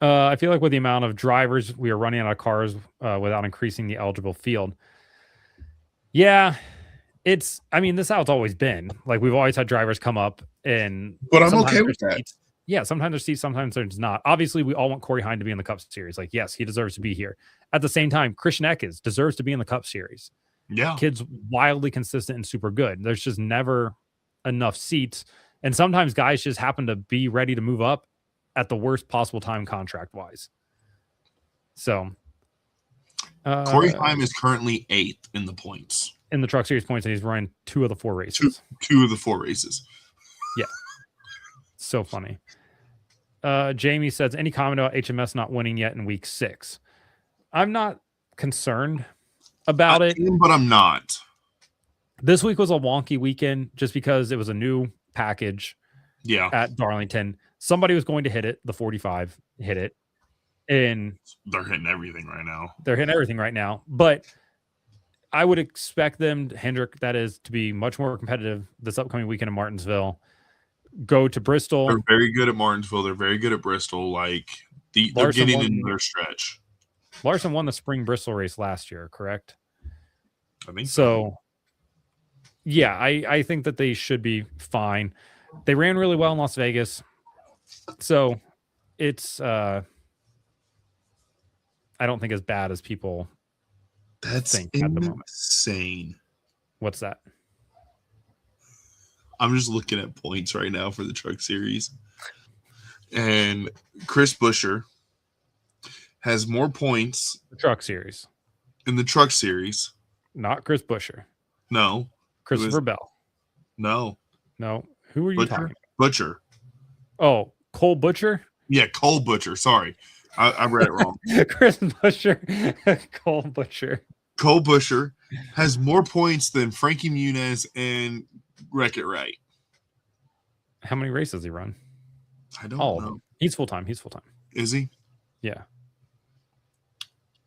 I feel like with the amount of drivers we are running out of cars without increasing the eligible field. Yeah, this is how it's always been. Like, we've always had drivers come up and... But I'm okay with that. Yeah, sometimes there's seats, sometimes there's not. Obviously, we all want Corey Heim to be in the Cup Series. Like, yes, he deserves to be here. At the same time, Christian Eckes deserves to be in the Cup Series. Yeah. Kid's wildly consistent and super good. There's just never enough seats. And sometimes guys just happen to be ready to move up at the worst possible time contract-wise. So... Corey Heim is currently 8th in the points. In the Truck Series points, and he's running 2 of the 4 races. Two of the 4 races. Yeah. So funny. Jamie says, any comment about HMS not winning yet in week 6? I'm not concerned about it. But I'm not. This week was a wonky weekend just because it was a new package at Darlington. Somebody was going to hit it. The 45 hit it. And they're hitting everything right now. But I would expect them, Hendrick, that is, to be much more competitive this upcoming weekend in Martinsville. Go to Bristol. They're very good at Martinsville. They're very good at Bristol. Like, they're getting into their stretch. Larson won the spring Bristol race last year, correct? I think so. Yeah, I think that they should be fine. They ran really well in Las Vegas. So it's I don't think as bad as people think at the moment. Insane. What's that? I'm just looking at points right now for the Truck Series. And Chris Buescher has more points. The Truck Series. In the Truck Series. Not Chris Buescher. No. Christopher Bell. No. No. Who are you talking about? Butcher. Oh, Cole Butcher? Yeah, Cole Butcher. Sorry. I read it wrong. Chris Buescher. Cole Butcher. Cole Butcher has more points than Frankie Muniz and Wreck-It Right. How many races does he run? I don't know. He's full-time. Is he? Yeah.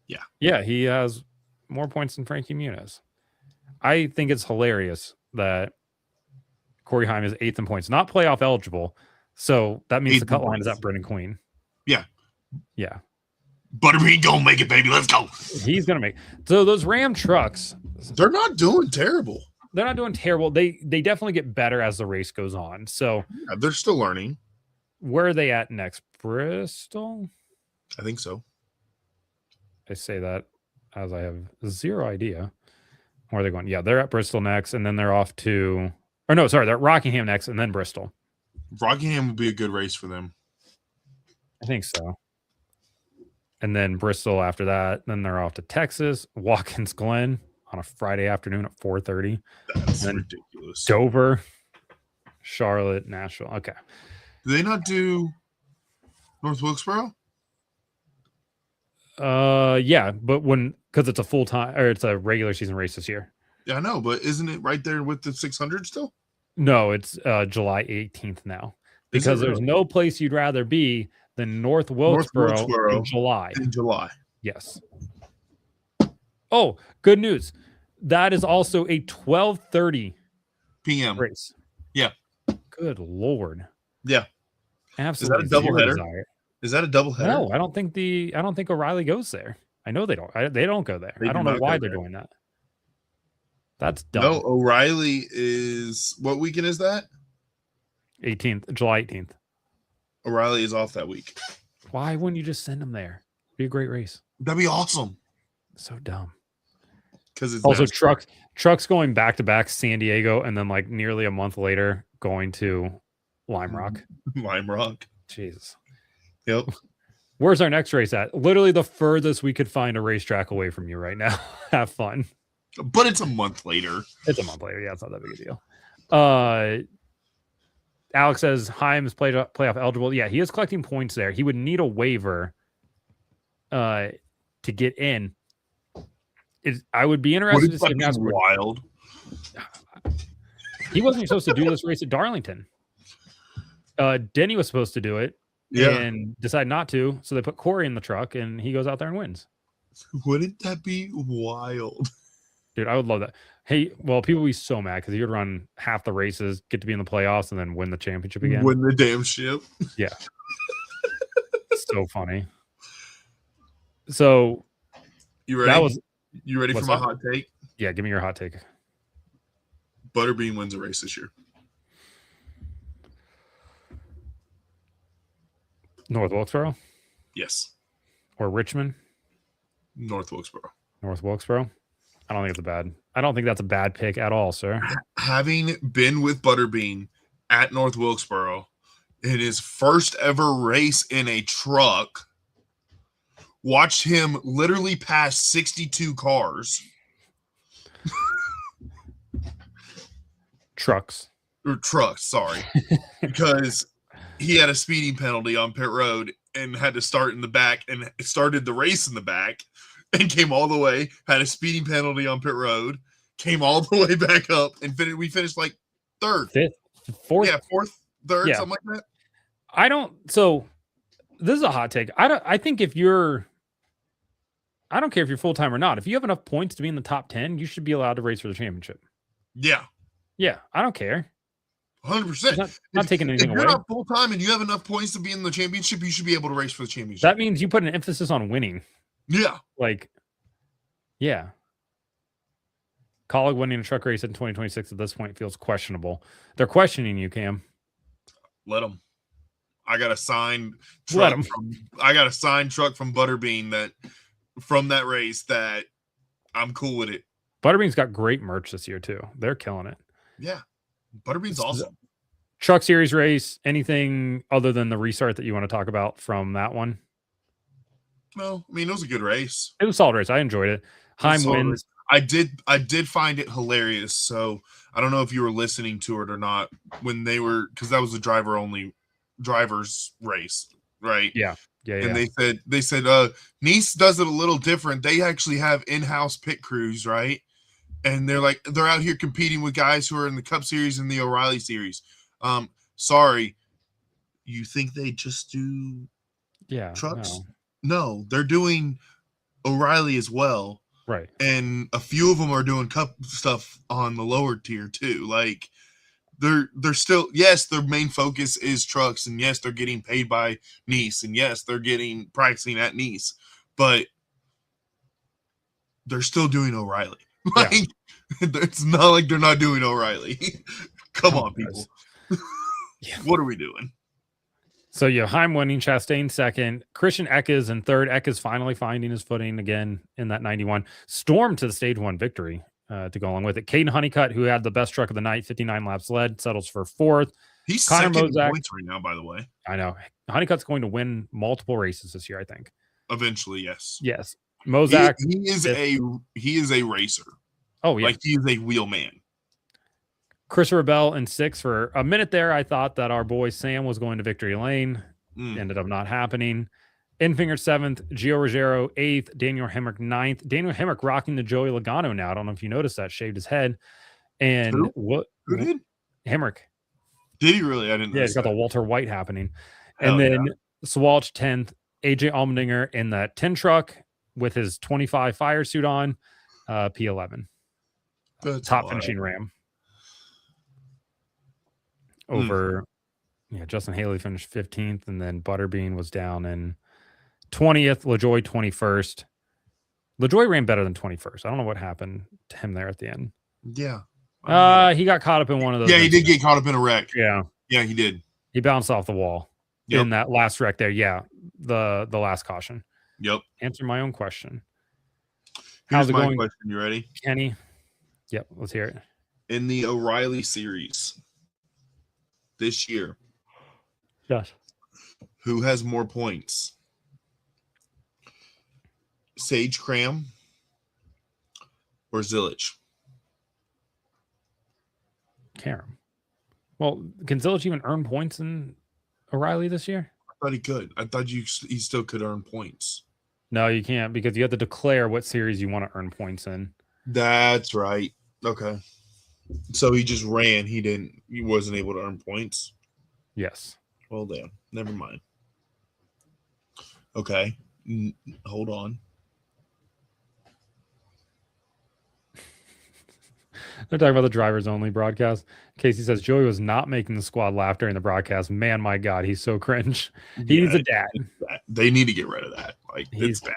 Yeah. Yeah, he has more points than Frankie Muniz. I think it's hilarious that Corey Heim is 8th in points, not playoff eligible. So that means the cut line is at Brendan Queen. Yeah. Yeah. Butterbean gonna make it, baby. Let's go. He's gonna make. So those Ram trucks, they're not doing terrible. They're not doing terrible. They definitely get better as the race goes on. So yeah, they're still learning. Where are they at next? Bristol? I think so. I say that as I have zero idea where they're going. Yeah, they're at Bristol next, and then they're off to, or no, sorry, they're at Rockingham next, and then Bristol. Rockingham would be a good race for them. I think so. And then Bristol after that. Then they're off to Texas, Watkins Glen on a Friday afternoon at 4:30. That's ridiculous. Dover, Charlotte, Nashville. Okay. Do they not do North Wilkesboro? Yeah, but because it's a full time or it's a regular season race this year. Yeah, I know, but isn't it right there with the 600 still? No, it's July 18th now because there's no place you'd rather be than North Wilkesboro in July. In July. Yes. Oh, good news. That is also a 12:30 p.m. race. Yeah. Good Lord. Yeah. Absolutely. Is that a doubleheader? Is that a doubleheader? No, I don't think O'Reilly goes there. I know they don't. They don't go there. I don't know why they're doing that. That's dumb. No, O'Reilly is what weekend is that? 18th, July 18th. O'Reilly is off that week. Why wouldn't you just send them there? It'd be a great race. That'd be awesome. So dumb. Because it's also trucks going back to back San Diego and then like nearly a month later going to Lime Rock. Lime Rock. Jesus. Yep. Where's our next race at? Literally the furthest we could find a racetrack away from you right now. Have fun. But it's a month later. It's a month later. Yeah, it's not that big a deal. Alex says Heim is playoff eligible. Yeah, he is collecting points there. He would need a waiver to get in. I would be interested to see if that's wild. He wasn't supposed to do this race at Darlington. Denny was supposed to do it. Yeah. And decided not to. So they put Corey in the truck and he goes out there and wins. Wouldn't that be wild? Dude, I would love that. Hey, well, people would be so mad because he would run half the races, get to be in the playoffs, and then win the championship again. Win the damn ship. Yeah. So funny. So you ready? You ready for my hot take? Yeah, give me your hot take. Butterbean wins a race this year. North Wilkesboro? Yes. Or Richmond? North Wilkesboro. North Wilkesboro? I don't think that's a bad pick at all, sir. Having been with Butterbean at North Wilkesboro in his first ever race in a truck, watched him literally pass 62 cars. Trucks, sorry. Because he had a speeding penalty on pit road and had to start in the back and started the race in the back and came all the way, had a speeding penalty on pit road, came all the way back up and we finished like third. Fifth, fourth. Yeah, fourth, third, something like that. So this is a hot take. I don't care if you're full-time or not. If you have enough points to be in the top 10, you should be allowed to race for the championship. Yeah. Yeah, I don't care. 100%. Not taking anything away. If you're not full-time and you have enough points to be in the championship, you should be able to race for the championship. That means you put an emphasis on winning. Yeah. Yeah. Colleague winning a truck race in 2026 at this point feels questionable. They're questioning you, Cam. Let them. I got a signed truck. I got a signed truck from Butterbean from that race that I'm cool with it. Butterbean's got great merch this year too. They're killing it. Yeah. Butterbean's awesome. Truck series race, anything other than the restart that you want to talk about from that one? No, I mean, it was a good race. It was a solid race. I enjoyed it. Heim wins. I did find it hilarious. So I don't know if you were listening to it or not when they were, because that was a driver's race, right? Yeah. And they said Nice does it a little different. They actually have in-house pit crews, right? And they're out here competing with guys who are in the Cup Series and the O'Reilly Series. Sorry, you think they just do trucks? No, they're doing O'Reilly as well. Right. And a few of them are doing Cup stuff on the lower tier too. Like they're still, yes, their main focus is trucks, and yes, they're getting paid by Nice, and yes, they're getting practicing at Nice. but they're still doing O'Reilly. Like, it's not like they're not doing O'Reilly. Come on, people. What are we doing? So Heim winning, Chastain second, Christian Eckes in third. Eckes finally finding his footing again in that 91. Storm to the stage 1 victory to go along with it. Caden Honeycutt, who had the best truck of the night, 59 laps led, settles for fourth. He's Connor second in points right now, by the way. I know. Honeycutt's going to win multiple races this year, I think. Eventually, yes. Yes. Mozak. He is a racer. Oh, yeah. Like, he is a wheel man. Chris Rebel in 6th. For a minute there, I thought that our boy Sam was going to victory lane. Ended up not happening. Enfinger 7th, Gio Ruggiero 8th, Daniel Hemrick 9th. Daniel Hemrick rocking the Joey Logano now. I don't know if you noticed that. Shaved his head. And Who did? Hemrick. Did he really? I didn't know. Yeah, he's got the Walter White happening. And then Swalch 10th, AJ Allmendinger in that 10 truck with his 25 fire suit on, P11. Top finishing Ram. Over, Justin Haley finished 15th, and then Butterbean was down in 20th. LaJoy 21st. LaJoy ran better than 21st. I don't know what happened to him there at the end. Yeah. He got caught up in one of those. Yeah, he did get caught up in a wreck. Yeah. Yeah, he did. He bounced off the wall in that last wreck there. Yeah, the last caution. Yep. Answer my own question. How's it going? Question. You ready? Kenny? Yep, let's hear it. In the O'Reilly series this year, yes, who has more points? Sage Cram or Zilich? Karam. Well, can Zilich even earn points in O'Reilly this year? I thought he could. I thought he still could earn points. No, you can't, because you have to declare what series you want to earn points in. That's right. Okay. So he just ran. He wasn't able to earn points. Yes. Well, then, never mind. Okay. Hold on. They're talking about the drivers only broadcast. Casey says Joey was not making the squad laugh during the broadcast. Man, my God, he's so cringe. He needs a dad. They need to get rid of that. Like, it's bad.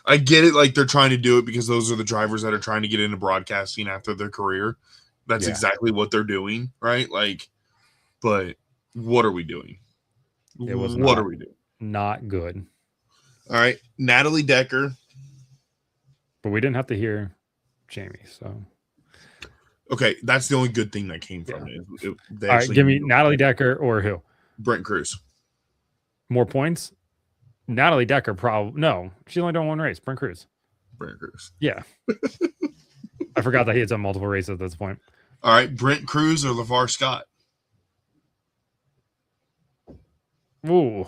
I get it. Like, they're trying to do it because those are the drivers that are trying to get into broadcasting after their career. That's exactly what they're doing, right? Like, but what are we doing? What are we doing? Not good. All right. Natalie Decker. But we didn't have to hear Jamie, so. Okay, that's the only good thing that came from it. All right, give me Natalie Decker or who? Brent Cruz. More points? Natalie Decker probably. No, she only done one race. Brent Cruz. Yeah. I forgot that he had done multiple races at this point. All right, Brent Cruz or LeVar Scott? Ooh,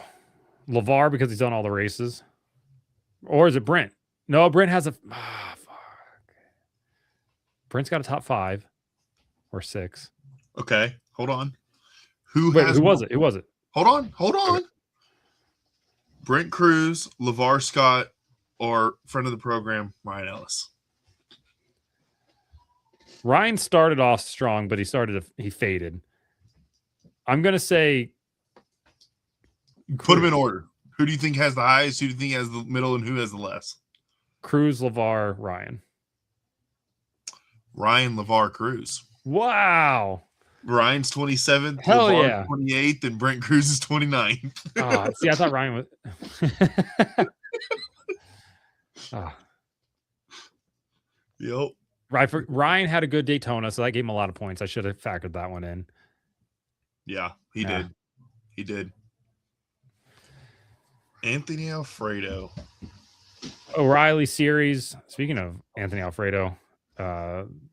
LeVar because he's done all the races. Or is it Brent? No, Brent has a. Fuck. Brent's got a top 5 or 6. Okay, hold on. Who was it? Who was it? Hold on. Okay. Brent Cruz, LeVar Scott, or friend of the program, Ryan Ellis. Ryan started off strong, but he faded. I'm going to say. Put them in order. Who do you think has the highest? Who do you think has the middle? And who has the less? Cruz, LeVar, Ryan. Ryan, LeVar, Cruz. Wow. Ryan's 27th. Hell LeVar's yeah. 28th, and Brent Cruz is 29th. See, I thought Ryan was. Yep. Right. Ryan had a good Daytona, so that gave him a lot of points. I should have factored that one in. Yeah, he did. He did. Anthony Alfredo. O'Reilly series. Speaking of Anthony Alfredo,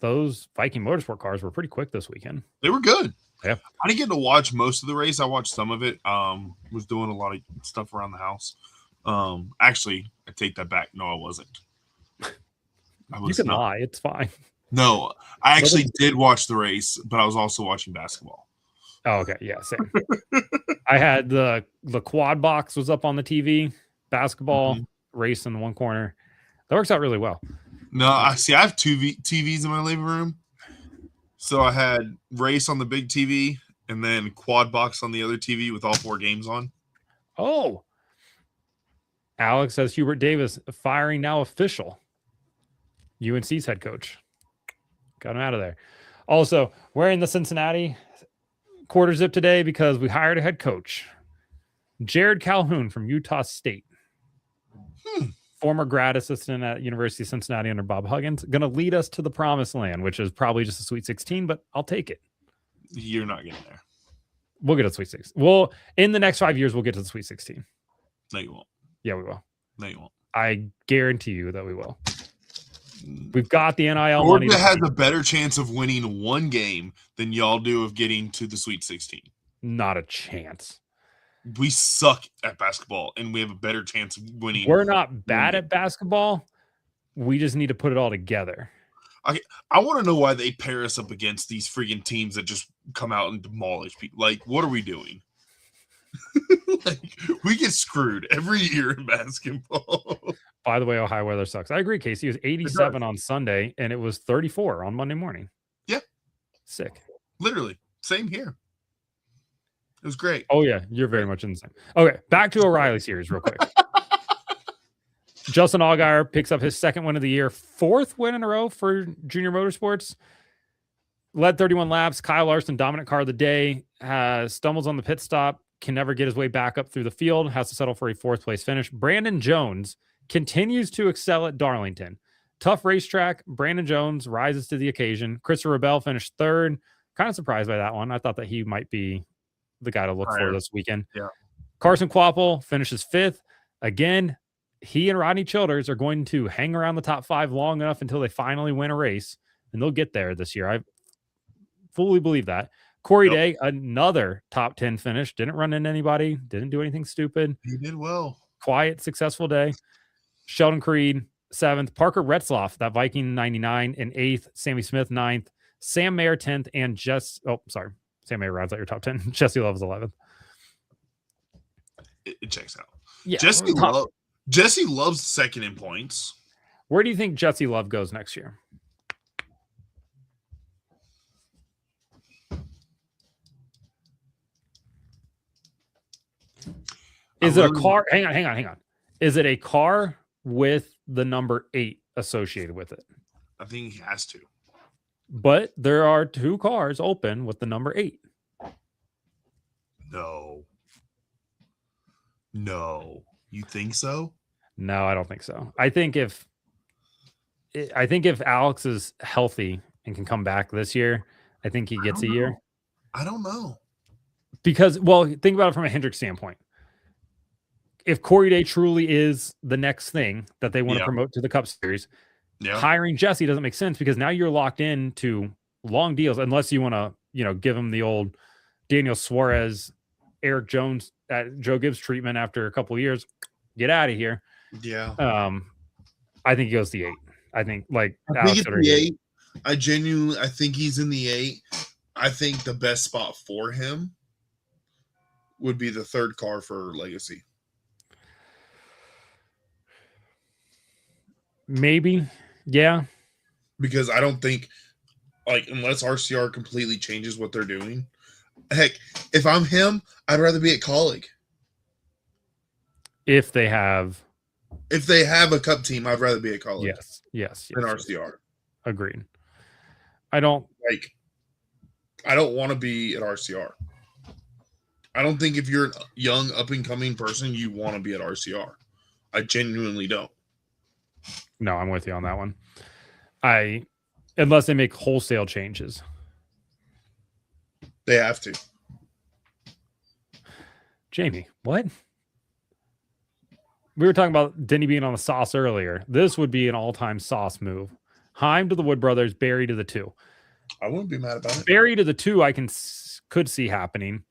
those Viking Motorsport cars were pretty quick this weekend. They were good. Yeah. I didn't get to watch most of the race. I watched some of it. Was doing a lot of stuff around the house. Actually, I take that back. No, I wasn't. You can lie. It's fine. No, I actually did watch the race, but I was also watching basketball. Oh, okay. Yeah, same. I had the quad box was up on the TV, basketball race in one corner. That works out really well. No, I have two TVs in my living room. So I had race on the big TV and then quad box on the other TV with all 4 games on. Oh. Alex says Hubert Davis firing now official. UNC's head coach. Got him out of there. Also, wearing the Cincinnati quarter zip today because we hired a head coach. Jared Calhoun from Utah State. Former grad assistant at University of Cincinnati under Bob Huggins. Going to lead us to the promised land, which is probably just a Sweet 16, but I'll take it. You're not getting there. We'll get a Sweet 16. Well, in the next 5 years, we'll get to the Sweet 16. No, you won't. Yeah, we will. No, you won't. I guarantee you that we will. We've got the NIL money. Georgia has a better chance of winning one game than y'all do of getting to the Sweet 16. Not a chance. We suck at basketball, and we have a better chance of winning. We're not bad at basketball. We just need to put it all together. I want to know why they pair us up against these freaking teams that just come out and demolish people. Like, what are we doing? Like, we get screwed every year in basketball. By the way, Ohio weather sucks. I agree, Casey. It was 87 on Sunday, and it was 34 on Monday morning. Yeah. Sick. Literally. Same here. It was great. Oh, yeah. You're very much in the same. Okay. Back to O'Reilly series real quick. Justin Allgaier picks up his second win of the year, fourth win in a row for Junior Motorsports. Led 31 laps. Kyle Larson, dominant car of the day, stumbles on the pit stop, can never get his way back up through the field, has to settle for a fourth place finish. Brandon Jones continues to excel at Darlington. Tough racetrack. Brandon Jones rises to the occasion. Christopher Bell finished third. Kind of surprised by that one. I thought that he might be the guy to look for this weekend. Yeah. Carson Quapple finishes fifth. Again, he and Rodney Childers are going to hang around the top five long enough until they finally win a race, and they'll get there this year. I fully believe that. Corey Day, another top 10 finish. Didn't run into anybody. Didn't do anything stupid. He did well. Quiet, successful day. Sheldon Creed, 7th. Parker Retzloff, that Viking 99 in 8th. Sammy Smith, 9th. Sam Mayer, 10th. And Sam Mayer rounds out your top 10. Jesse Love is 11th. It checks out. Yeah, Jesse loves second in points. Where do you think Jesse Love goes next year? Is it a car? Hang on. Is it a car with the number 8 associated with it? I think he has to. But there are 2 cars open with the number 8. No. You think so? No, I don't think so. I think if Alex is healthy and can come back this year, I think he gets a year. I don't know. Because, well, think about it from a Hendrick standpoint. If Corey Day truly is the next thing that they want to promote to the Cup Series, hiring Jesse doesn't make sense because now you're locked into long deals unless you want to, give him the old Daniel Suarez, Eric Jones, Joe Gibbs treatment after a couple of years. Get out of here. Yeah. I think he goes the 8. I think it's the 8. I think he's in the 8. I think the best spot for him would be the 3rd car for Legacy. Maybe. Yeah. Because I don't think, unless RCR completely changes what they're doing. Heck, if I'm him, I'd rather be at Colleague. If they have a Cup team, I'd rather be at Colleague. Yes. Than RCR. Agreed. I don't want to be at RCR. I don't think if you're a young, up-and-coming person, you want to be at RCR. I genuinely don't. No, I'm with you on that one. Unless they make wholesale changes. They have to. Jamie, what? We were talking about Denny being on the sauce earlier. This would be an all-time sauce move. Heim to the Wood Brothers, Barry to the 2. I wouldn't be mad about it. Barry to the 2, I could see happening.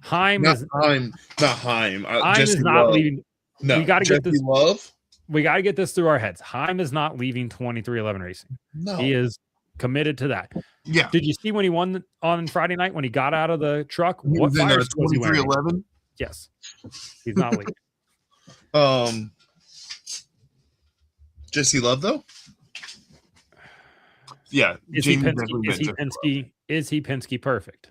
Heim not is Heim. Heim is not Love. leaving. No, we got to get this. Love. We got to get this through our heads. Heim is not leaving 2311 Racing. No, he is committed to that. Yeah. Did you see when he won on Friday night when he got out of the truck? What fires was he wearing? 2311. Yes, he's not leaving. Jesse Love though. Yeah. Is he Penske? Is he Penske perfect?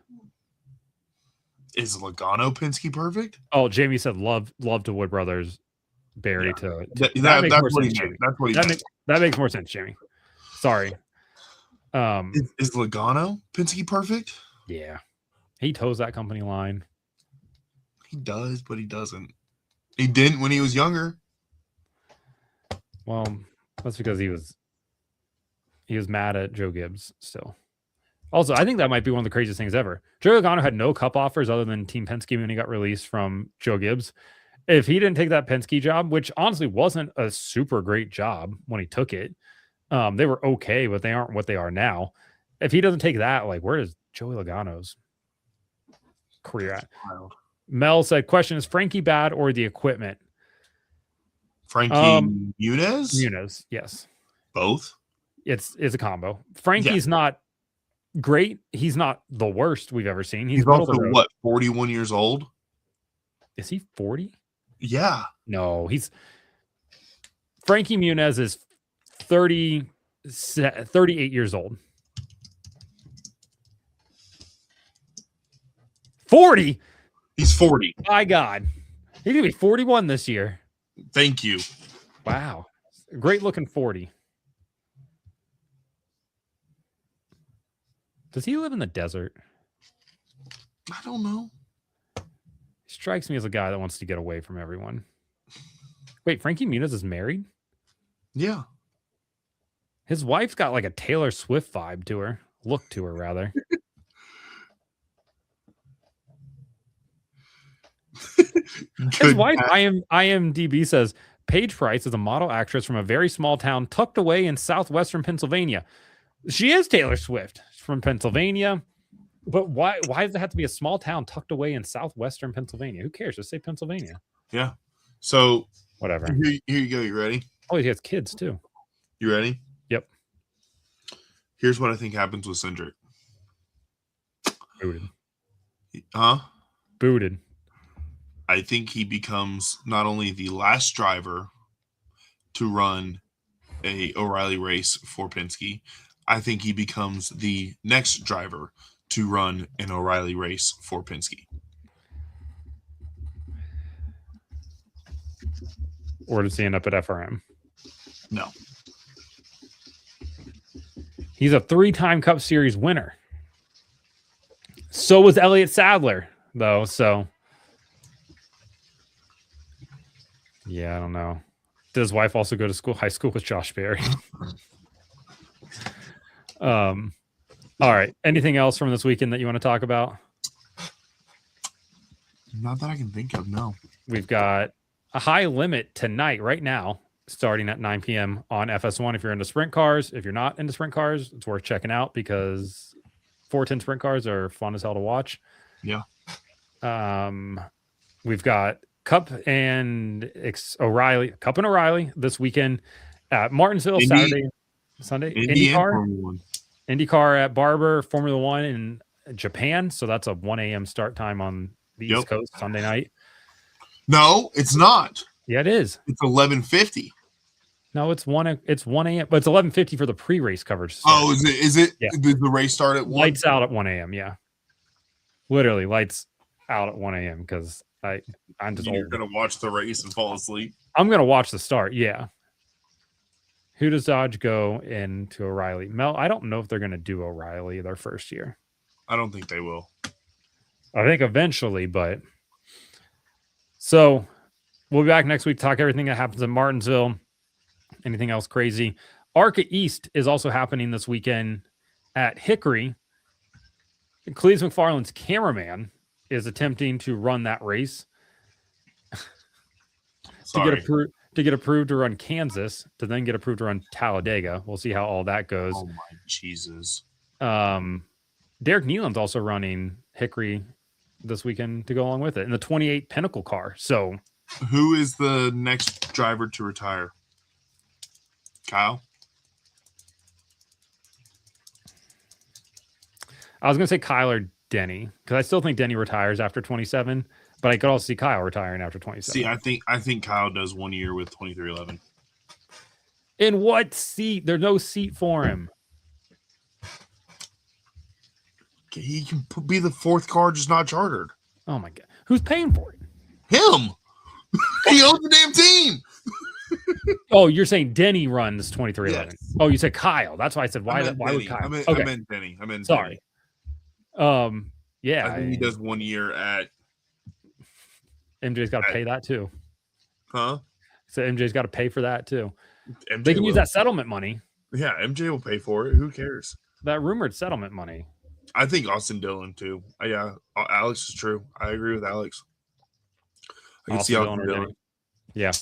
Is Logano Penske perfect? Oh, Jamie said love to Wood Brothers, Barry to that makes more sense, Jamie. That's what he meant. That makes more sense, Jamie. Sorry. Is Logano Penske perfect? Yeah. He toes that company line. He does, but he doesn't. He didn't when he was younger. Well, that's because he was mad at Joe Gibbs still. Also, I think that might be one of the craziest things ever. Joey Logano had no cup offers other than Team Penske when he got released from Joe Gibbs. If he didn't take that Penske job, which honestly wasn't a super great job when he took it, they were okay, but they aren't what they are now. If he doesn't take that, like, where does Joey Logano's career at? Mel said, question, is Frankie bad or the equipment? Frankie Muniz? Muniz, yes. Both? It's a combo. Frankie's not great. He's not the worst we've ever seen. He's also, 41 years old? Is he 40? Yeah. No, Frankie Muniz is 38 years old. 40? He's 40. My God. He's going to be 41 this year. Thank you. Wow. Great looking 40. Does he live in the desert? I don't know. He strikes me as a guy that wants to get away from everyone. Wait, Frankie Muniz is married? Yeah. His wife's got like a Taylor Swift vibe to her. Look to her, rather. His wife, IMDb says, Paige Price is a model actress from a very small town tucked away in southwestern Pennsylvania. She is Taylor Swift from Pennsylvania. But why does it have to be a small town tucked away in southwestern Pennsylvania? Who cares? Just say Pennsylvania. Yeah. So whatever. Here you go. You ready? Oh, he has kids too. You ready? Yep. Here's what I think happens with Cindric. Booted. Huh? Booted. I think he becomes not only the last driver to run a O'Reilly race for Penske, I think he becomes the next driver to run an O'Reilly race for Penske. Or does he end up at FRM? No. He's a 3-time Cup Series winner. So was Elliott Sadler, though. So, yeah, I don't know. Did his wife also go to high school with Josh Berry? All right. Anything else from this weekend that you want to talk about? Not that I can think of, no. We've got a high limit tonight, right now, starting at 9 p.m. on FS1 if you're into sprint cars. If you're not into sprint cars, it's worth checking out because 410 sprint cars are fun as hell to watch. Yeah. We've got Cup and O'Reilly this weekend at Martinsville, Sunday. IndyCar at Barber, Formula One in Japan. So that's a 1 a.m. start time on the East Coast Sunday night. No, it's not. Yeah, it is. It's 11:50. No, it's 1 a.m., but it's 11:50 for the pre-race coverage. Oh, is it? Yeah. Did the race start at 1? Lights out at 1 a.m., yeah. Literally, lights out at 1 a.m. because I'm just You're going to watch the race and fall asleep? I'm going to watch the start, yeah. Who does Dodge go into O'Reilly? Mel, I don't know if they're going to do O'Reilly their first year. I don't think they will. I think eventually, but... So, we'll be back next week to talk everything that happens in Martinsville. Anything else crazy? ARCA East is also happening this weekend at Hickory. Cleves McFarland's cameraman is attempting to run that race. to get approved to run Kansas, to then get approved to run Talladega. We'll see how all that goes. Oh, my Jesus. Derek Nealon's also running Hickory this weekend to go along with it in the 28 Pinnacle car. So, who is the next driver to retire? Kyle? I was going to say Kyle or Denny, because I still think Denny retires after 27, but I could also see Kyle retiring after 27. See, I think Kyle does 1 year with 2311. In what seat? There's no seat for him. He can be the fourth car, just not chartered. Oh my God. Who's paying for it? Him. He owns the damn team. Oh, you're saying Denny runs 2311. Yes. Oh, you said Kyle. That's why I said why would Kyle? I meant Denny. Sorry. Denny. Yeah. I think he does 1 year at MJ's got to pay that too. Huh? So MJ's got to pay for that too. MJ they can use that settlement money. Yeah, MJ will pay for it. Who cares? That rumored settlement money. I think Austin Dillon too. Yeah, Alex is true. I agree with Alex. I can see Austin Dillon. Yeah.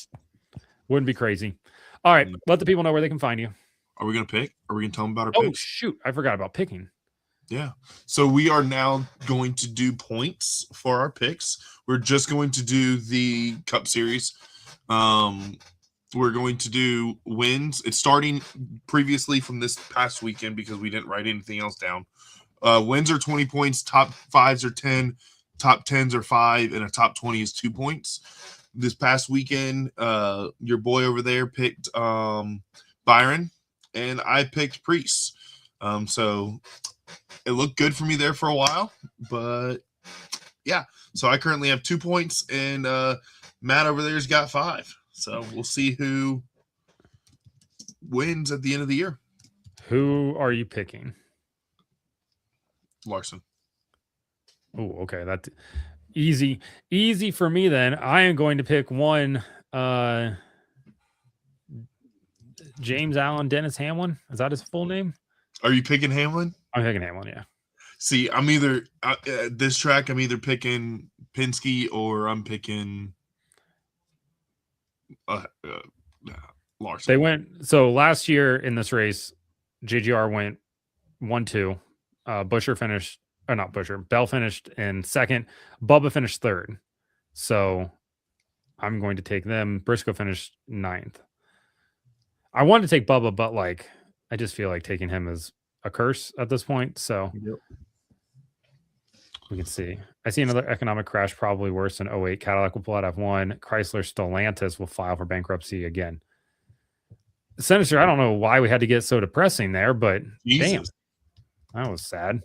Wouldn't be crazy. All right. Let the people know where they can find you. Are we going to pick? Are we going to tell them about our picks? Oh, shoot. I forgot about picking. Yeah. So we are now going to do points for our picks. We're just going to do the Cup Series. We're going to do wins. It's starting previously from this past weekend because we didn't write anything else down. Wins are 20 points. Top 5s are 10. Top 10s are 5. And a top 20 is 2 points. This past weekend, your boy over there picked Byron, and I picked Priest. So it looked good for me there for a while, but yeah. So I currently have 2 points, and Matt over there's got 5. So we'll see who wins at the end of the year. Who are you picking? Larson. Oh, okay. That's easy for me then. I am going to pick one James Allen Dennis Hamlin. Is that his full name? Are you picking Hamlin? I'm picking Hamlin, yeah. See, I'm either this track I'm either picking Penske or I'm picking Larson. They went so last year in this race, JGR went 1-2. Busher finished, or not Busher, Bell finished in second. Bubba finished third. So I'm going to take them. Briscoe finished 9th. I wanted to take Bubba, but like I just feel like taking him is a curse at this point. So we can see. I see another economic crash, probably worse than 08. Cadillac will pull out F1. Chrysler Stellantis will file for bankruptcy again. Senator, I don't know why we had to get so depressing there, but Jesus. Damn, that was sad.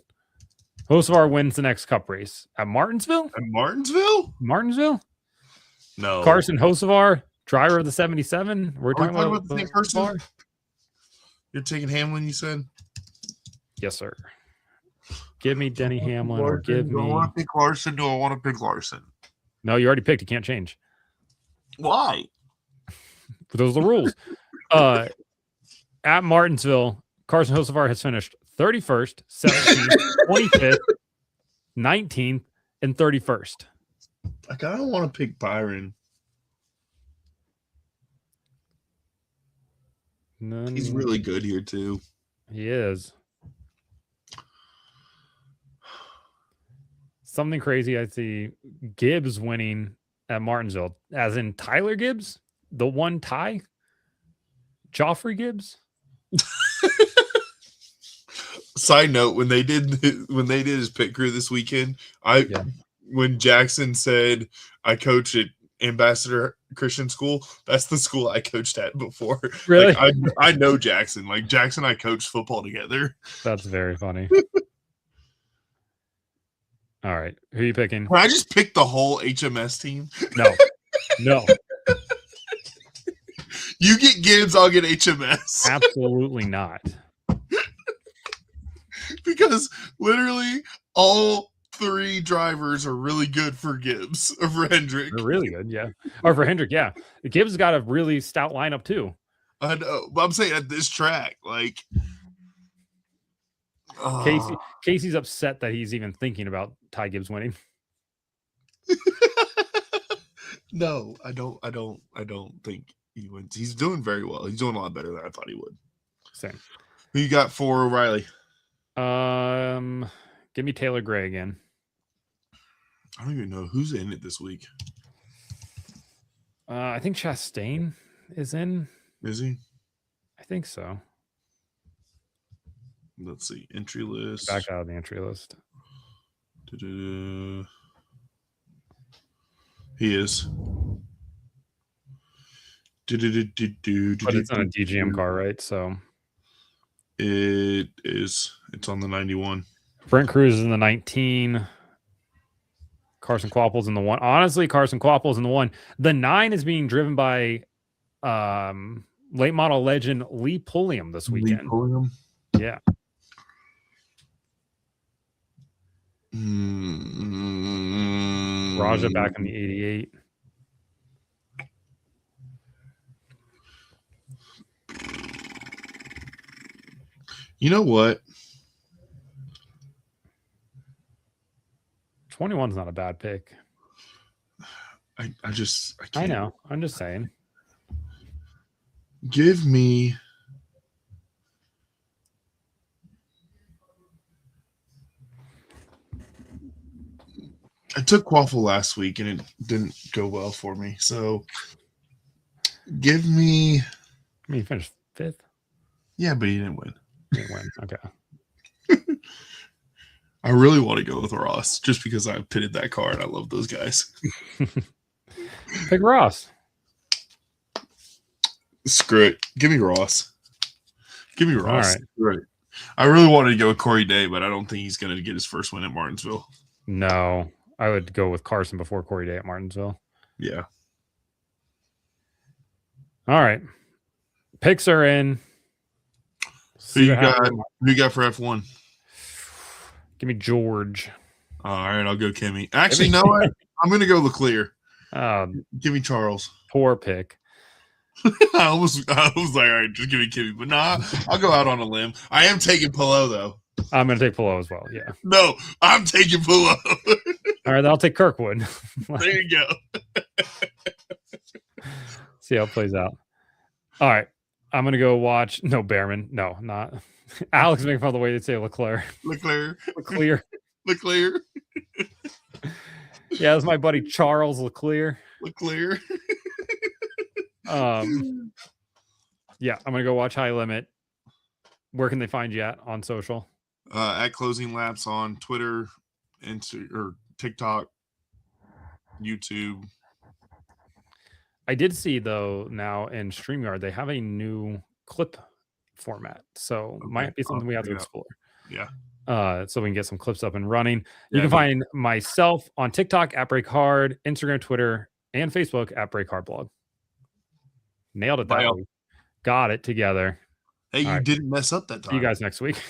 Hocevar wins the next Cup race at Martinsville. At Martinsville? Martinsville? No. Carson Hocevar, driver of the 77. We're talking about the same person. You're taking Hamlin, you said? Yes, sir. Give me Denny Hamlin or give me. Do I want to pick Larson? Do I want to pick Larson? No, you already picked. You can't change. Why? Those are the rules. At Martinsville, Carson Hocevar has finished 31st, 17th, 25th, 19th, and 31st. I kind of want to pick Byron. He's really good here, too. He is. Something crazy. I see Gibbs winning at Martinsville, as in Tyler Gibbs, the one tie. Joffrey Gibbs. Side note: when they did his pit crew this weekend, when Jackson said I coach at Ambassador Christian School, that's the school I coached at before. Really? Like, I know Jackson. Like Jackson, I coached football together. That's very funny. All right, who are you picking? Can I just pick the whole HMS team? No. You get Gibbs, I'll get HMS. Absolutely not. Because literally all 3 drivers are really good for Gibbs or for Hendrick. They're really good, yeah. Or for Hendrick, yeah. Gibbs got a really stout lineup too. I know, but I'm saying at this track, like Casey's upset that he's even thinking about Ty Gibbs winning. No, I don't think he wins. He's doing very well. He's doing a lot better than I thought he would. Same. Who you got for O'Reilly? Give me Taylor Gray again. I don't even know who's in it this week. I think Chastain is in. Is he? I think so. Let's see. Entry list. Back out of the entry list. He is. But it's on a DGM car, right? So it is. It's on the 91. Brent Cruz is in the 19. Carson Quapple's in the 1. Honestly, Carson Quapple's in the 1. The 9 is being driven by late model legend Lee Pulliam this weekend. Lee Pulliam? Yeah. Raja back in the 88. You know what? 21's not a bad pick. I can't. I know. I'm just saying. Give me. I took Quaffle last week and it didn't go well for me. So give me. I mean, you finished 5th. Yeah, but he didn't win. He didn't win. Okay. I really want to go with Ross just because I pitted that car and I love those guys. Pick Ross. Screw it. Give me Ross. Give me Ross. All right. I really wanted to go with Corey Day, but I don't think he's going to get his first win at Martinsville. No, I would go with Carson before Corey Day at Martinsville. Yeah. All right. Picks are in. Who you got for F1? Give me George. All right, I'll go Kimmy. Actually, you know what? I'm going to go Leclerc. Give me Charles. Poor pick. I was like, all right, just give me Kimmy. But nah, I'll go out on a limb. I am taking Pillow, though. I'm going to take Pillow as well, yeah. No, I'm taking Pillow. All right, I'll take Kirkwood. There you go. See how it plays out. All right, I'm going to go watch. No, Behrman. No, not. Alex making fun of the way they say Leclerc. Leclerc. Yeah, that's my buddy Charles Leclerc. Yeah, I'm gonna go watch High Limit. Where can they find you at on social? At Closing Laps on Twitter, or TikTok, YouTube. I did see though now in StreamYard they have a new clip format, so might be something we have to explore. Yeah. So we can get some clips up and running. You can find myself on TikTok at Break Hard, Instagram, Twitter, and Facebook at Break Hard Blog. Nailed it that week. Got it together. Hey, you didn't mess up that time. See you guys next week.